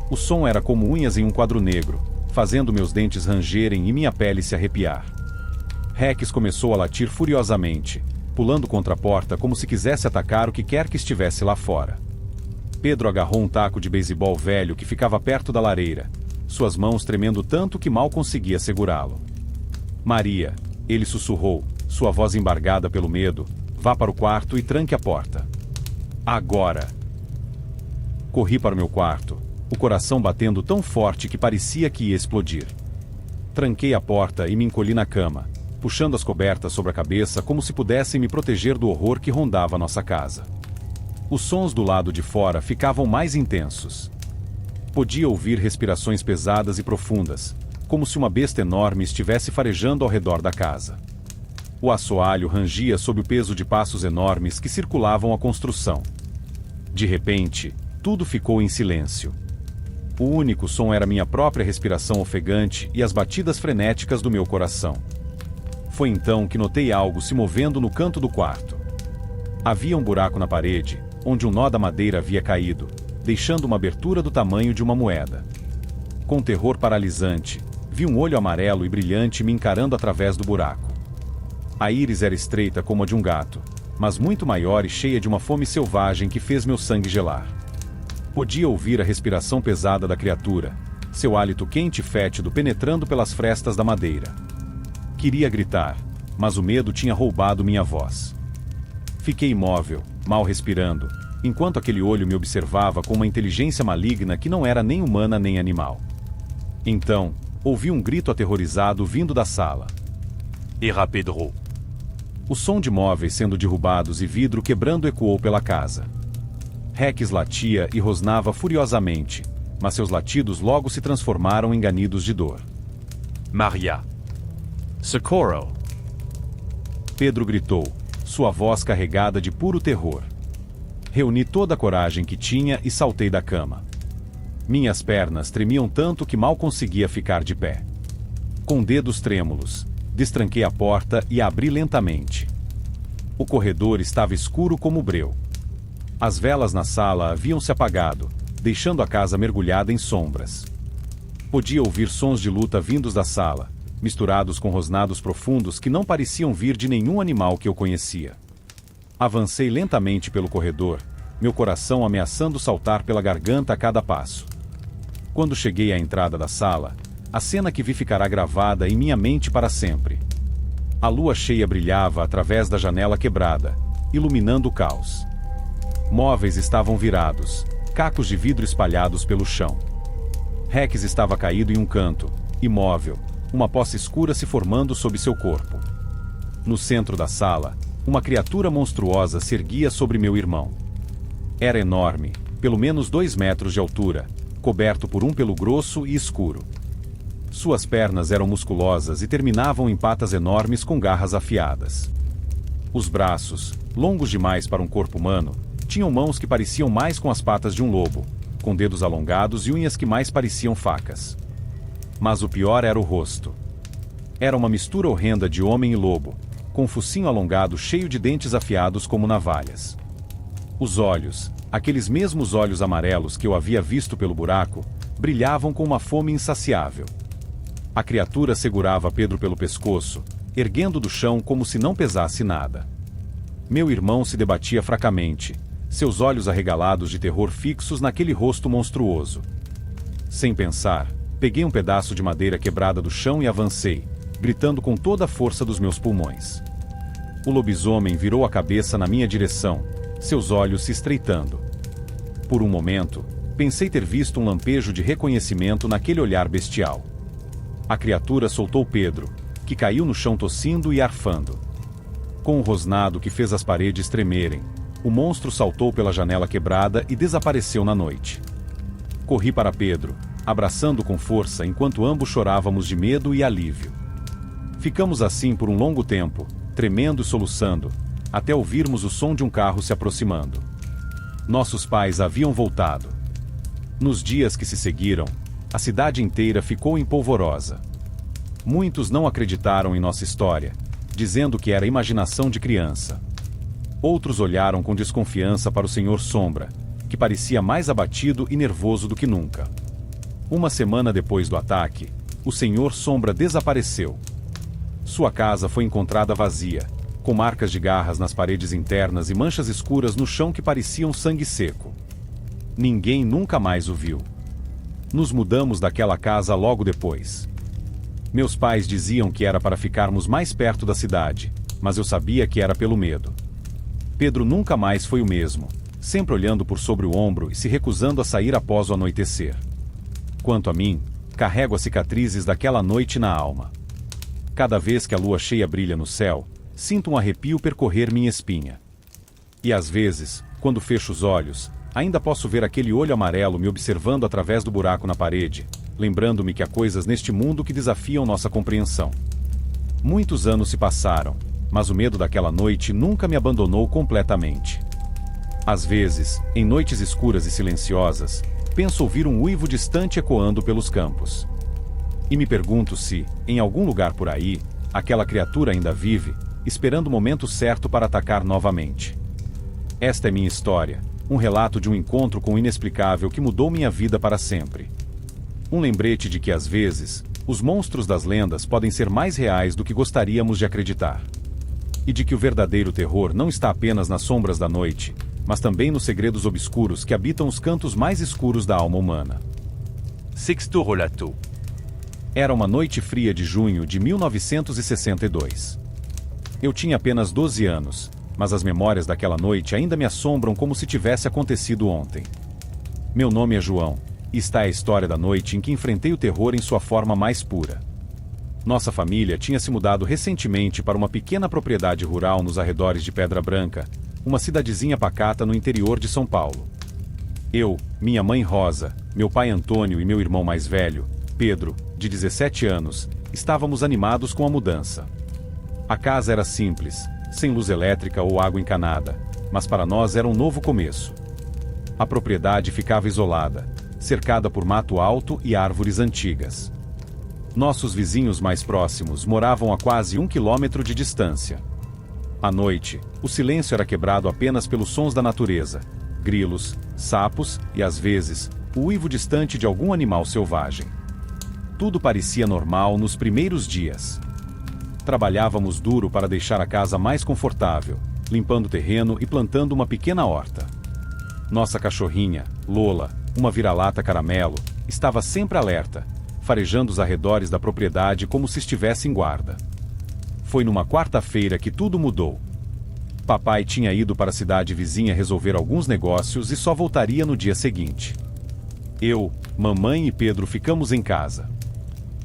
O som era como unhas em um quadro negro, fazendo meus dentes rangerem e minha pele se arrepiar. Rex começou a latir furiosamente, pulando contra a porta como se quisesse atacar o que quer que estivesse lá fora. Pedro agarrou um taco de beisebol velho que ficava perto da lareira, suas mãos tremendo tanto que mal conseguia segurá-lo. Maria, ele sussurrou, sua voz embargada pelo medo, vá para o quarto e tranque a porta. Agora! Corri para o meu quarto, o coração batendo tão forte que parecia que ia explodir. Tranquei a porta e me encolhi na cama, puxando as cobertas sobre a cabeça como se pudessem me proteger do horror que rondava nossa casa. Os sons do lado de fora ficavam mais intensos. Podia ouvir respirações pesadas e profundas, como se uma besta enorme estivesse farejando ao redor da casa. O assoalho rangia sob o peso de passos enormes que circulavam a construção. De repente, tudo ficou em silêncio. O único som era minha própria respiração ofegante e as batidas frenéticas do meu coração. Foi então que notei algo se movendo no canto do quarto. Havia um buraco na parede, onde um nó da madeira havia caído, deixando uma abertura do tamanho de uma moeda. Com terror paralisante, vi um olho amarelo e brilhante me encarando através do buraco. A íris era estreita como a de um gato, mas muito maior e cheia de uma fome selvagem que fez meu sangue gelar. Podia ouvir a respiração pesada da criatura, seu hálito quente e fétido penetrando pelas frestas da madeira. Queria gritar, mas o medo tinha roubado minha voz. Fiquei imóvel, mal respirando, enquanto aquele olho me observava com uma inteligência maligna que não era nem humana nem animal. Então, ouvi um grito aterrorizado vindo da sala. Era Pedro. O som de móveis sendo derrubados e vidro quebrando ecoou pela casa. Rex latia e rosnava furiosamente, mas seus latidos logo se transformaram em ganidos de dor. Maria. Socorro. Pedro gritou, sua voz carregada de puro terror. Reuni toda a coragem que tinha e saltei da cama. Minhas pernas tremiam tanto que mal conseguia ficar de pé. Com dedos trêmulos, destranquei a porta e a abri lentamente. O corredor estava escuro como breu. As velas na sala haviam se apagado, deixando a casa mergulhada em sombras. Podia ouvir sons de luta vindos da sala, misturados com rosnados profundos que não pareciam vir de nenhum animal que eu conhecia. Avancei lentamente pelo corredor, meu coração ameaçando saltar pela garganta a cada passo. Quando cheguei à entrada da sala, a cena que vi ficará gravada em minha mente para sempre. A lua cheia brilhava através da janela quebrada, iluminando o caos. Móveis estavam virados, cacos de vidro espalhados pelo chão. Rex estava caído em um canto, imóvel, uma poça escura se formando sob seu corpo. No centro da sala, uma criatura monstruosa se erguia sobre meu irmão. Era enorme, pelo menos 2 metros de altura, coberto por um pelo grosso e escuro. Suas pernas eram musculosas e terminavam em patas enormes com garras afiadas. Os braços, longos demais para um corpo humano, tinham mãos que pareciam mais com as patas de um lobo, com dedos alongados e unhas que mais pareciam facas. Mas o pior era o rosto. Era uma mistura horrenda de homem e lobo, com um focinho alongado cheio de dentes afiados como navalhas. Os olhos, aqueles mesmos olhos amarelos que eu havia visto pelo buraco, brilhavam com uma fome insaciável. A criatura segurava Pedro pelo pescoço, erguendo do chão como se não pesasse nada. Meu irmão se debatia fracamente, seus olhos arregalados de terror fixos naquele rosto monstruoso. Sem pensar, peguei um pedaço de madeira quebrada do chão e avancei, gritando com toda a força dos meus pulmões. O lobisomem virou a cabeça na minha direção, seus olhos se estreitando. Por um momento, pensei ter visto um lampejo de reconhecimento naquele olhar bestial. A criatura soltou Pedro, que caiu no chão tossindo e arfando. Com um rosnado que fez as paredes tremerem, o monstro saltou pela janela quebrada e desapareceu na noite. Corri para Pedro, abraçando com força enquanto ambos chorávamos de medo e alívio. Ficamos assim por um longo tempo, tremendo e soluçando, até ouvirmos o som de um carro se aproximando. Nossos pais haviam voltado. Nos dias que se seguiram, a cidade inteira ficou em polvorosa. Muitos não acreditaram em nossa história, dizendo que era imaginação de criança. Outros olharam com desconfiança para o Senhor Sombra, que parecia mais abatido e nervoso do que nunca. Uma semana depois do ataque, o Senhor Sombra desapareceu. Sua casa foi encontrada vazia, com marcas de garras nas paredes internas e manchas escuras no chão que pareciam sangue seco. Ninguém nunca mais o viu. Nos mudamos daquela casa logo depois. Meus pais diziam que era para ficarmos mais perto da cidade, mas eu sabia que era pelo medo. Pedro nunca mais foi o mesmo, sempre olhando por sobre o ombro e se recusando a sair após o anoitecer. Quanto a mim, carrego as cicatrizes daquela noite na alma. Cada vez que a lua cheia brilha no céu, sinto um arrepio percorrer minha espinha. E às vezes, quando fecho os olhos, ainda posso ver aquele olho amarelo me observando através do buraco na parede, lembrando-me que há coisas neste mundo que desafiam nossa compreensão. Muitos anos se passaram, mas o medo daquela noite nunca me abandonou completamente. Às vezes, em noites escuras e silenciosas, penso ouvir um uivo distante ecoando pelos campos. E me pergunto se, em algum lugar por aí, aquela criatura ainda vive, esperando o momento certo para atacar novamente. Esta é minha história, um relato de um encontro com o inexplicável que mudou minha vida para sempre. Um lembrete de que, às vezes, os monstros das lendas podem ser mais reais do que gostaríamos de acreditar. E de que o verdadeiro terror não está apenas nas sombras da noite, mas também nos segredos obscuros que habitam os cantos mais escuros da alma humana. Sexto Relato. Era uma noite fria de junho de 1962. Eu tinha apenas 12 anos, mas as memórias daquela noite ainda me assombram como se tivesse acontecido ontem. Meu nome é João, e está a história da noite em que enfrentei o terror em sua forma mais pura. Nossa família tinha se mudado recentemente para uma pequena propriedade rural nos arredores de Pedra Branca, uma cidadezinha pacata no interior de São Paulo. Eu, minha mãe Rosa, meu pai Antônio e meu irmão mais velho, Pedro, de 17 anos, estávamos animados com a mudança. A casa era simples, sem luz elétrica ou água encanada, mas para nós era um novo começo. A propriedade ficava isolada, cercada por mato alto e árvores antigas. Nossos vizinhos mais próximos moravam a quase 1 quilômetro de distância. À noite, o silêncio era quebrado apenas pelos sons da natureza, grilos, sapos e, às vezes, o uivo distante de algum animal selvagem. Tudo parecia normal nos primeiros dias. Trabalhávamos duro para deixar a casa mais confortável, limpando o terreno e plantando uma pequena horta. Nossa cachorrinha, Lola, uma vira-lata caramelo, estava sempre alerta, farejando os arredores da propriedade como se estivesse em guarda. Foi numa quarta-feira que tudo mudou. Papai tinha ido para a cidade vizinha resolver alguns negócios e só voltaria no dia seguinte. Eu, mamãe e Pedro ficamos em casa.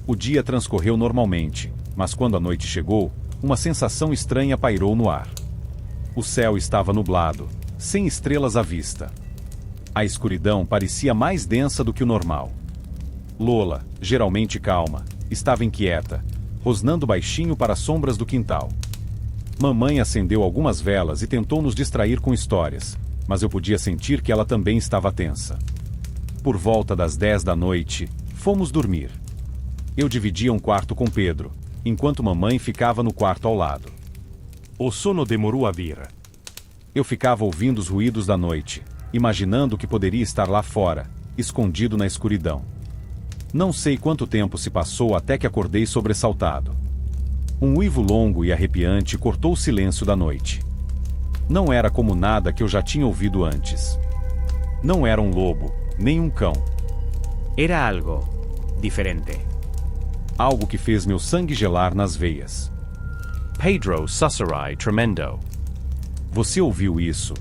O dia transcorreu normalmente, mas quando a noite chegou, uma sensação estranha pairou no ar. O céu estava nublado, sem estrelas à vista. A escuridão parecia mais densa do que o normal. Lola, geralmente calma, estava inquieta, rosnando baixinho para as sombras do quintal. Mamãe acendeu algumas velas e tentou nos distrair com histórias, mas eu podia sentir que ela também estava tensa. Por volta das 10 da noite, fomos dormir. Eu dividia um quarto com Pedro, enquanto mamãe ficava no quarto ao lado. O sono demorou a vir. Eu ficava ouvindo os ruídos da noite, imaginando que poderia estar lá fora, escondido na escuridão. Não sei quanto tempo se passou até que acordei sobressaltado. Um uivo longo e arrepiante cortou o silêncio da noite. Não era como nada que eu já tinha ouvido antes. Não era um lobo, nem um cão. Era algo diferente. Algo que fez meu sangue gelar nas veias. Pedro susurrai tremendo. Você ouviu isso?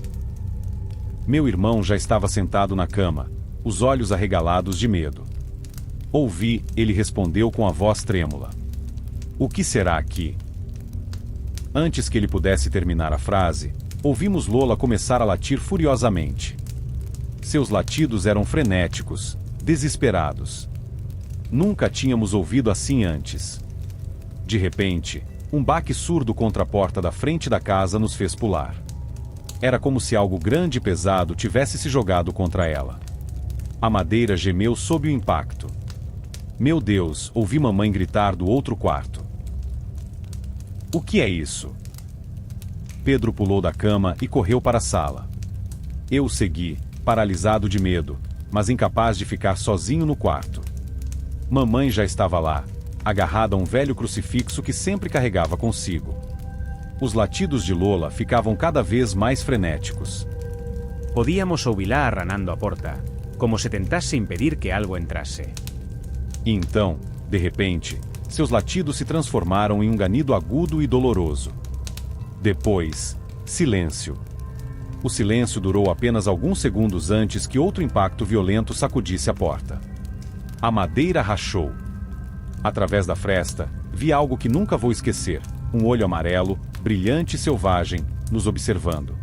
Meu irmão já estava sentado na cama, os olhos arregalados de medo. Ouvi, ele respondeu com a voz trêmula. O que será aqui? Antes que ele pudesse terminar a frase, ouvimos Lola começar a latir furiosamente. Seus latidos eram frenéticos, desesperados. Nunca tínhamos ouvido assim antes. De repente, um baque surdo contra a porta da frente da casa nos fez pular. Era como se algo grande e pesado tivesse se jogado contra ela. A madeira gemeu sob o impacto. Meu Deus, ouvi mamãe gritar do outro quarto. O que é isso? Pedro pulou da cama e correu para a sala. Eu o segui, paralisado de medo, mas incapaz de ficar sozinho no quarto. Mamãe já estava lá, agarrada a um velho crucifixo que sempre carregava consigo. Os latidos de Lola ficavam cada vez mais frenéticos. Podíamos ouvi-la arranando a porta, como se tentasse impedir que algo entrasse. E então, de repente, seus latidos se transformaram em um ganido agudo e doloroso. Depois, silêncio. O silêncio durou apenas alguns segundos antes que outro impacto violento sacudisse a porta. A madeira rachou. Através da fresta, vi algo que nunca vou esquecer: um olho amarelo, brilhante e selvagem, nos observando.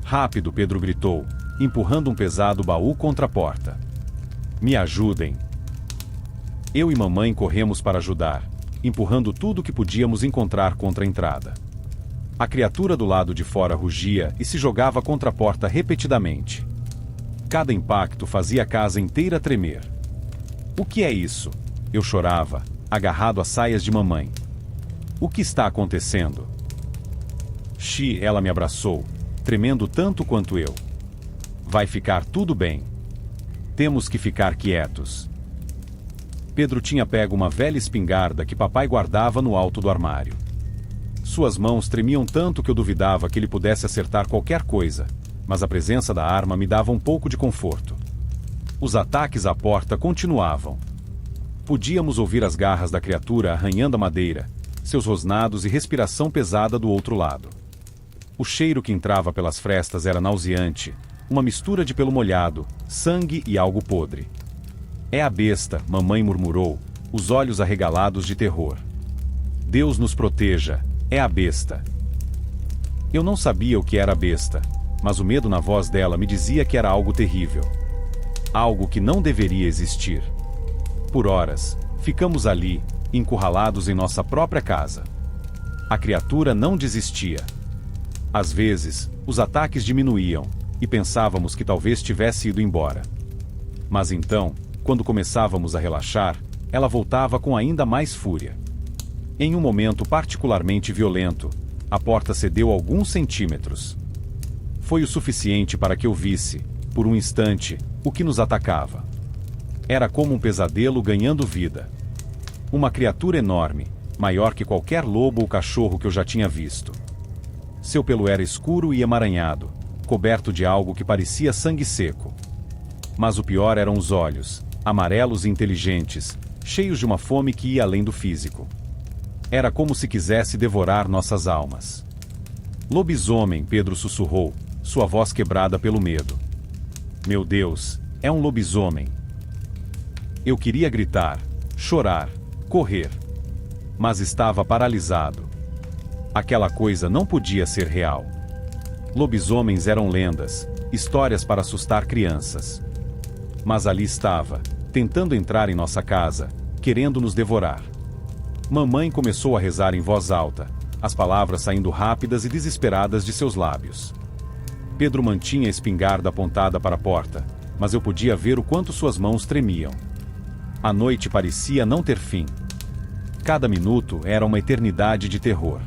Rápido, Pedro gritou, empurrando um pesado baú contra a porta. Me ajudem. Eu e mamãe corremos para ajudar, empurrando tudo o que podíamos encontrar contra a entrada. A criatura do lado de fora rugia e se jogava contra a porta repetidamente. Cada impacto fazia a casa inteira tremer. O que é isso? Eu chorava, agarrado às saias de mamãe. O que está acontecendo? Ela me abraçou, tremendo tanto quanto eu. Vai ficar tudo bem. Temos que ficar quietos. Pedro tinha pego uma velha espingarda que papai guardava no alto do armário. Suas mãos tremiam tanto que eu duvidava que ele pudesse acertar qualquer coisa, mas a presença da arma me dava um pouco de conforto. Os ataques à porta continuavam. Podíamos ouvir as garras da criatura arranhando a madeira, seus rosnados e respiração pesada do outro lado. O cheiro que entrava pelas frestas era nauseante, uma mistura de pelo molhado, sangue e algo podre. É a besta, mamãe murmurou, os olhos arregalados de terror. Deus nos proteja, é a besta. Eu não sabia o que era a besta, mas o medo na voz dela me dizia que era algo terrível. Algo que não deveria existir. Por horas, ficamos ali, encurralados em nossa própria casa. A criatura não desistia. Às vezes, os ataques diminuíam, e pensávamos que talvez tivesse ido embora. Mas então, quando começávamos a relaxar, ela voltava com ainda mais fúria. Em um momento particularmente violento, a porta cedeu alguns centímetros. Foi o suficiente para que eu visse, por um instante, o que nos atacava. Era como um pesadelo ganhando vida. Uma criatura enorme, maior que qualquer lobo ou cachorro que eu já tinha visto. Seu pelo era escuro e emaranhado, coberto de algo que parecia sangue seco. Mas o pior eram os olhos, amarelos e inteligentes, cheios de uma fome que ia além do físico. Era como se quisesse devorar nossas almas. Lobisomem, Pedro sussurrou, sua voz quebrada pelo medo. Meu Deus, é um lobisomem. Eu queria gritar, chorar, correr. Mas estava paralisado. Aquela coisa não podia ser real. Lobisomens eram lendas, histórias para assustar crianças. Mas ali estava, tentando entrar em nossa casa, querendo nos devorar. Mamãe começou a rezar em voz alta, as palavras saindo rápidas e desesperadas de seus lábios. Pedro mantinha a espingarda apontada para a porta, mas eu podia ver o quanto suas mãos tremiam. A noite parecia não ter fim. Cada minuto era uma eternidade de terror.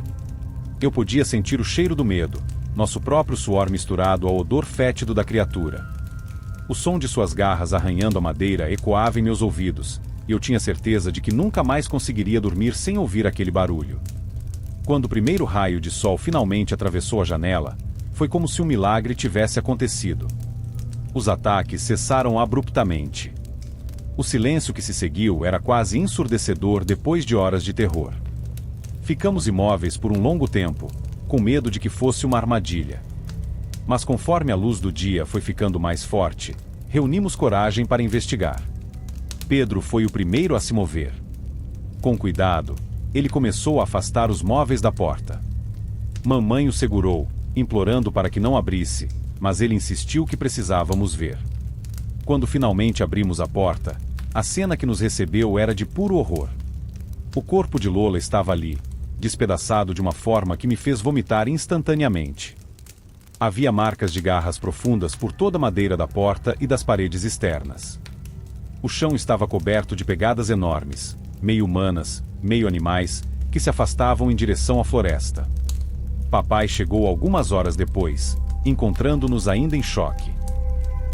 Eu podia sentir o cheiro do medo, nosso próprio suor misturado ao odor fétido da criatura. O som de suas garras arranhando a madeira ecoava em meus ouvidos, e eu tinha certeza de que nunca mais conseguiria dormir sem ouvir aquele barulho. Quando o primeiro raio de sol finalmente atravessou a janela, foi como se um milagre tivesse acontecido. Os ataques cessaram abruptamente. O silêncio que se seguiu era quase ensurdecedor depois de horas de terror. Ficamos imóveis por um longo tempo, com medo de que fosse uma armadilha. Mas conforme a luz do dia foi ficando mais forte, reunimos coragem para investigar. Pedro foi o primeiro a se mover. Com cuidado, ele começou a afastar os móveis da porta. Mamãe o segurou, implorando para que não abrisse, mas ele insistiu que precisávamos ver. Quando finalmente abrimos a porta, a cena que nos recebeu era de puro horror. O corpo de Lola estava ali, despedaçado de uma forma que me fez vomitar instantaneamente. Havia marcas de garras profundas por toda a madeira da porta e das paredes externas. O chão estava coberto de pegadas enormes, meio humanas, meio animais, que se afastavam em direção à floresta. Papai chegou algumas horas depois, encontrando-nos ainda em choque.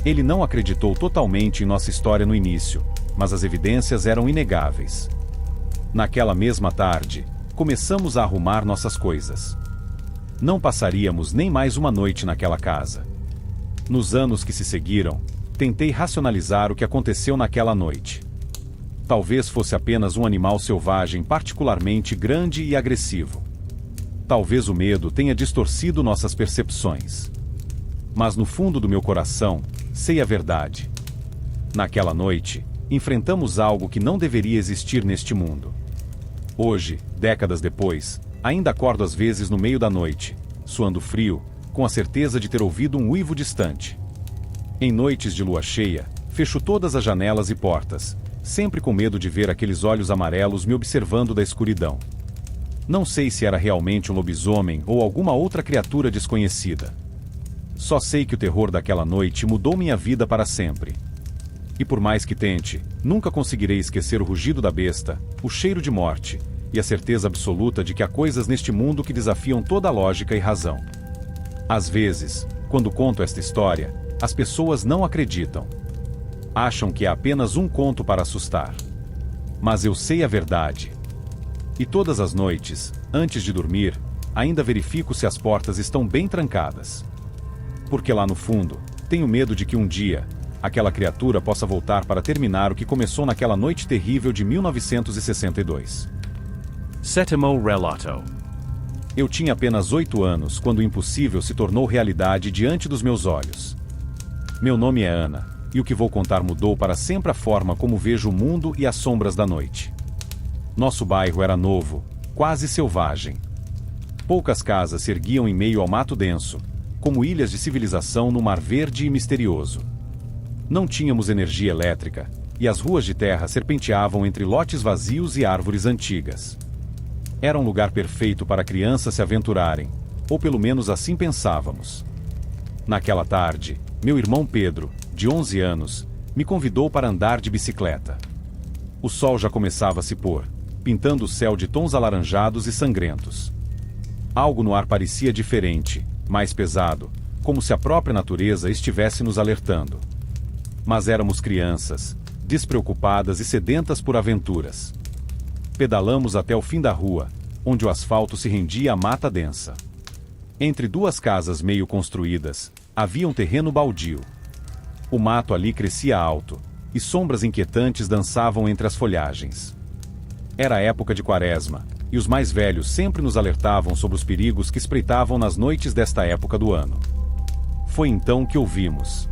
Ele não acreditou totalmente em nossa história no início, mas as evidências eram inegáveis. Naquela mesma tarde, começamos a arrumar nossas coisas. Não passaríamos nem mais uma noite naquela casa. Nos anos que se seguiram, tentei racionalizar o que aconteceu naquela noite. Talvez fosse apenas um animal selvagem particularmente grande e agressivo. Talvez o medo tenha distorcido nossas percepções. Mas no fundo do meu coração, sei a verdade. Naquela noite, enfrentamos algo que não deveria existir neste mundo. Hoje, décadas depois, ainda acordo às vezes no meio da noite, suando frio, com a certeza de ter ouvido um uivo distante. Em noites de lua cheia, fecho todas as janelas e portas, sempre com medo de ver aqueles olhos amarelos me observando da escuridão. Não sei se era realmente um lobisomem ou alguma outra criatura desconhecida. Só sei que o terror daquela noite mudou minha vida para sempre. E por mais que tente, nunca conseguirei esquecer o rugido da besta, o cheiro de morte, e a certeza absoluta de que há coisas neste mundo que desafiam toda a lógica e razão. Às vezes, quando conto esta história, as pessoas não acreditam. Acham que é apenas um conto para assustar. Mas eu sei a verdade. E todas as noites, antes de dormir, ainda verifico se as portas estão bem trancadas. Porque lá no fundo, tenho medo de que um dia, aquela criatura possa voltar para terminar o que começou naquela noite terrível de 1962. Sétimo relato. Eu tinha apenas 8 anos quando o impossível se tornou realidade diante dos meus olhos. Meu nome é Ana, e o que vou contar mudou para sempre a forma como vejo o mundo e as sombras da noite. Nosso bairro era novo, quase selvagem. Poucas casas se erguiam em meio ao mato denso, como ilhas de civilização no mar verde e misterioso. Não tínhamos energia elétrica, e as ruas de terra serpenteavam entre lotes vazios e árvores antigas. Era um lugar perfeito para crianças se aventurarem, ou pelo menos assim pensávamos. Naquela tarde, meu irmão Pedro, de 11 anos, me convidou para andar de bicicleta. O sol já começava a se pôr, pintando o céu de tons alaranjados e sangrentos. Algo no ar parecia diferente, mais pesado, como se a própria natureza estivesse nos alertando. Mas éramos crianças, despreocupadas e sedentas por aventuras. Pedalamos até o fim da rua, onde o asfalto se rendia à mata densa. Entre duas casas meio construídas, havia um terreno baldio. O mato ali crescia alto, e sombras inquietantes dançavam entre as folhagens. Era a época de Quaresma, e os mais velhos sempre nos alertavam sobre os perigos que espreitavam nas noites desta época do ano. Foi então que ouvimos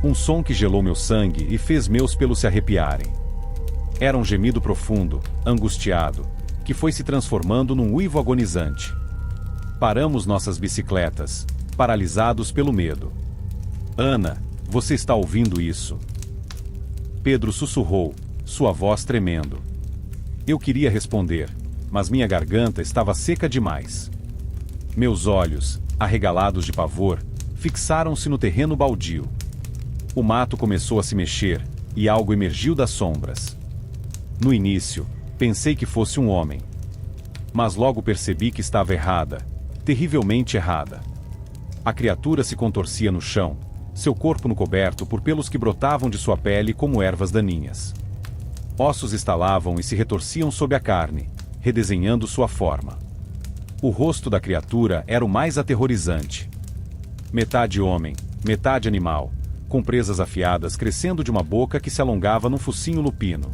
um som que gelou meu sangue e fez meus pelos se arrepiarem. Era um gemido profundo, angustiado, que foi se transformando num uivo agonizante. Paramos nossas bicicletas, paralisados pelo medo. Ana, você está ouvindo isso? Pedro sussurrou, sua voz tremendo. Eu queria responder, mas minha garganta estava seca demais. Meus olhos, arregalados de pavor, fixaram-se no terreno baldio. O mato começou a se mexer, e algo emergiu das sombras. No início, pensei que fosse um homem. Mas logo percebi que estava errada, terrivelmente errada. A criatura se contorcia no chão, seu corpo coberto por pelos que brotavam de sua pele como ervas daninhas. Ossos estalavam e se retorciam sob a carne, redesenhando sua forma. O rosto da criatura era o mais aterrorizante. Metade homem, metade animal, com presas afiadas crescendo de uma boca que se alongava num focinho lupino.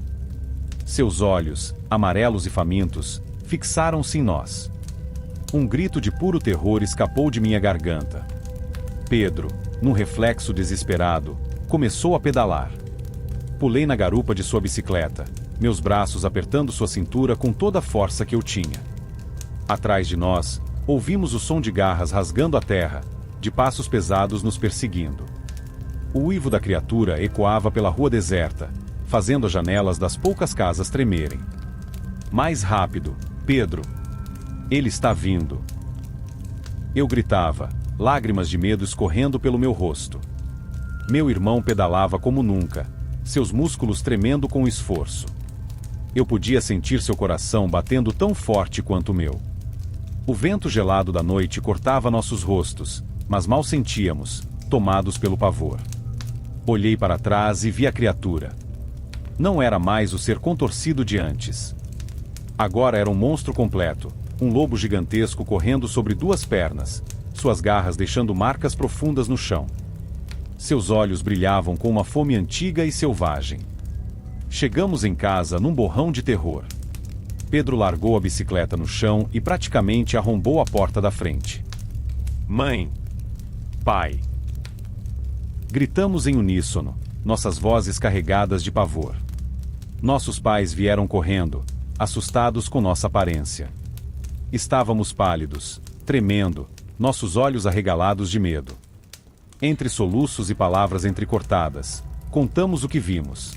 Seus olhos, amarelos e famintos, fixaram-se em nós. Um grito de puro terror escapou de minha garganta. Pedro, num reflexo desesperado, começou a pedalar. Pulei na garupa de sua bicicleta, meus braços apertando sua cintura com toda a força que eu tinha. Atrás de nós, ouvimos o som de garras rasgando a terra, de passos pesados nos perseguindo. O uivo da criatura ecoava pela rua deserta, fazendo as janelas das poucas casas tremerem. Mais rápido, Pedro! Ele está vindo! Eu gritava, lágrimas de medo escorrendo pelo meu rosto. Meu irmão pedalava como nunca, seus músculos tremendo com esforço. Eu podia sentir seu coração batendo tão forte quanto o meu. O vento gelado da noite cortava nossos rostos, mas mal sentíamos, tomados pelo pavor. Olhei para trás e vi a criatura. Não era mais o ser contorcido de antes. Agora era um monstro completo, um lobo gigantesco correndo sobre duas pernas, suas garras deixando marcas profundas no chão. Seus olhos brilhavam com uma fome antiga e selvagem. Chegamos em casa num borrão de terror. Pedro largou a bicicleta no chão e praticamente arrombou a porta da frente. Mãe! Pai! Gritamos em uníssono, nossas vozes carregadas de pavor. Nossos pais vieram correndo, assustados com nossa aparência. Estávamos pálidos, tremendo, nossos olhos arregalados de medo. Entre soluços e palavras entrecortadas, contamos o que vimos.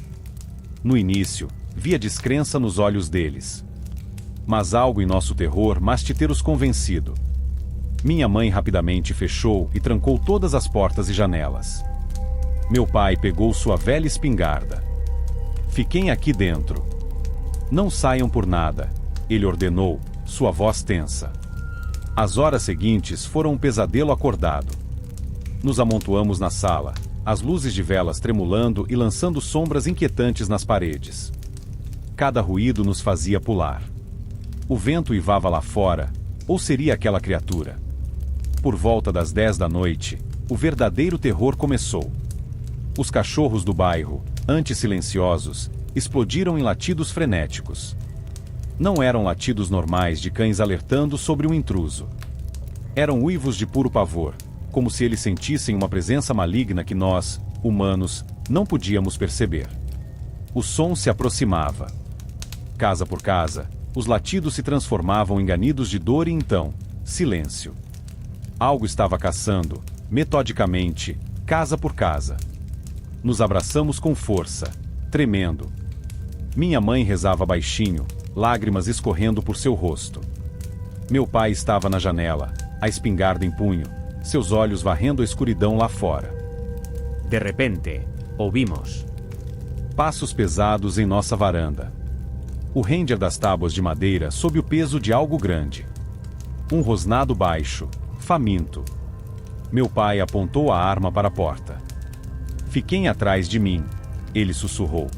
No início, vi a descrença nos olhos deles. Mas algo em nosso terror mas te ter os convencido. Minha mãe rapidamente fechou e trancou todas as portas e janelas. Meu pai pegou sua velha espingarda. Fiquem aqui dentro. Não saiam por nada, ele ordenou, sua voz tensa. As horas seguintes foram um pesadelo acordado. Nos amontoamos na sala, as luzes de velas tremulando e lançando sombras inquietantes nas paredes. Cada ruído nos fazia pular. O vento uivava lá fora, ou seria aquela criatura? Por volta das 10 da noite, o verdadeiro terror começou. Os cachorros do bairro, antes silenciosos, explodiram em latidos frenéticos. Não eram latidos normais de cães alertando sobre um intruso. Eram uivos de puro pavor, como se eles sentissem uma presença maligna que nós, humanos, não podíamos perceber. O som se aproximava. Casa por casa, os latidos se transformavam em ganidos de dor e então, silêncio. Algo estava caçando, metodicamente, casa por casa. Nos abraçamos com força, tremendo. Minha mãe rezava baixinho, lágrimas escorrendo por seu rosto. Meu pai estava na janela, a espingarda em punho, seus olhos varrendo a escuridão lá fora. De repente, ouvimos Passos pesados em nossa varanda. O render das tábuas de madeira sob o peso de algo grande. Um rosnado baixo, faminto. Meu pai apontou a arma para a porta. Fiquem atrás de mim, ele sussurrou.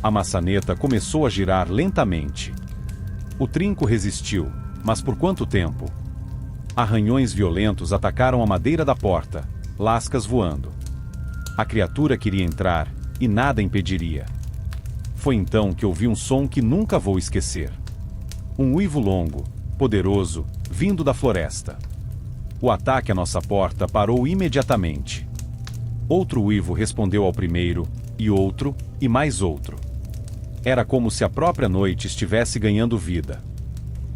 A maçaneta começou a girar lentamente. O trinco resistiu, mas por quanto tempo? Arranhões violentos atacaram a madeira da porta, lascas voando. A criatura queria entrar, e nada impediria. Foi então que ouvi um som que nunca vou esquecer. Um uivo longo, poderoso, vindo da floresta. O ataque à nossa porta parou imediatamente. Outro uivo respondeu ao primeiro, e outro, e mais outro. Era como se a própria noite estivesse ganhando vida.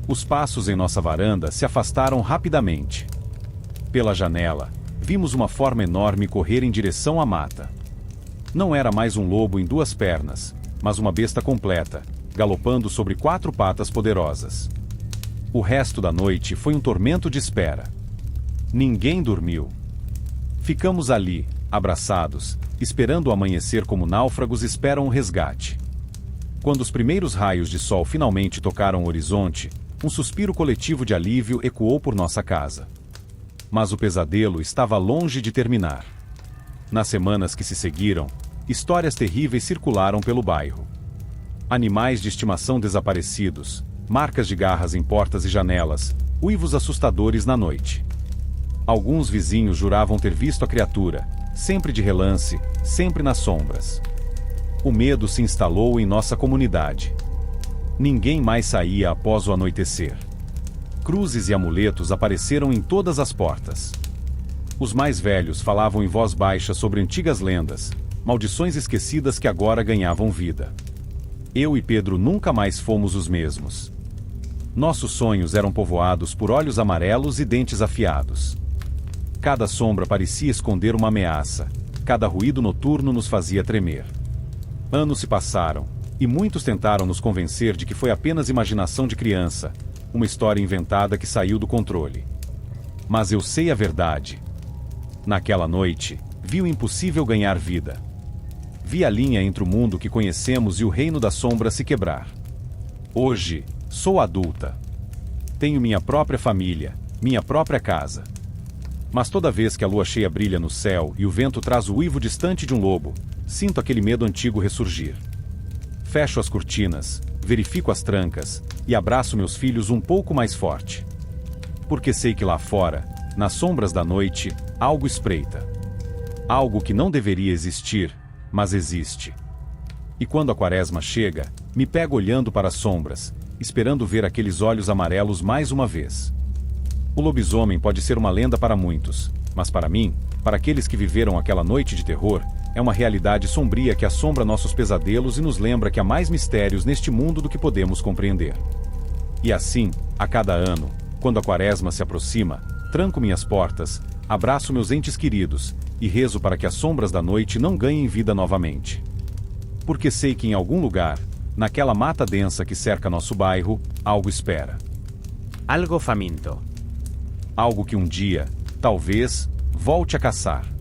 Os passos em nossa varanda se afastaram rapidamente. Pela janela, vimos uma forma enorme correr em direção à mata. Não era mais um lobo em duas pernas, mas uma besta completa, galopando sobre 4 patas poderosas. O resto da noite foi um tormento de espera. Ninguém dormiu. Ficamos ali, abraçados, esperando o amanhecer como náufragos esperam o resgate. Quando os primeiros raios de sol finalmente tocaram o horizonte, um suspiro coletivo de alívio ecoou por nossa casa. Mas o pesadelo estava longe de terminar. Nas semanas que se seguiram, histórias terríveis circularam pelo bairro. Animais de estimação desaparecidos, marcas de garras em portas e janelas, uivos assustadores na noite. Alguns vizinhos juravam ter visto a criatura, sempre de relance, sempre nas sombras. O medo se instalou em nossa comunidade. Ninguém mais saía após o anoitecer. Cruzes e amuletos apareceram em todas as portas. Os mais velhos falavam em voz baixa sobre antigas lendas, maldições esquecidas que agora ganhavam vida. Eu e Pedro nunca mais fomos os mesmos. Nossos sonhos eram povoados por olhos amarelos e dentes afiados. Cada sombra parecia esconder uma ameaça, cada ruído noturno nos fazia tremer. Anos se passaram, e muitos tentaram nos convencer de que foi apenas imaginação de criança, uma história inventada que saiu do controle. Mas eu sei a verdade. Naquela noite, vi o impossível ganhar vida. Vi a linha entre o mundo que conhecemos e o reino das sombras se quebrar. Hoje, sou adulta. Tenho minha própria família, minha própria casa. Mas toda vez que a lua cheia brilha no céu e o vento traz o uivo distante de um lobo, sinto aquele medo antigo ressurgir. Fecho as cortinas, verifico as trancas e abraço meus filhos um pouco mais forte. Porque sei que lá fora, nas sombras da noite, algo espreita. Algo que não deveria existir, mas existe. E quando a quaresma chega, me pego olhando para as sombras, esperando ver aqueles olhos amarelos mais uma vez. O lobisomem pode ser uma lenda para muitos, mas para mim, para aqueles que viveram aquela noite de terror, é uma realidade sombria que assombra nossos pesadelos e nos lembra que há mais mistérios neste mundo do que podemos compreender. E assim, a cada ano, quando a quaresma se aproxima, tranco minhas portas, abraço meus entes queridos e rezo para que as sombras da noite não ganhem vida novamente. Porque sei que em algum lugar, naquela mata densa que cerca nosso bairro, algo espera. Algo faminto. Algo que um dia, talvez, volte a caçar.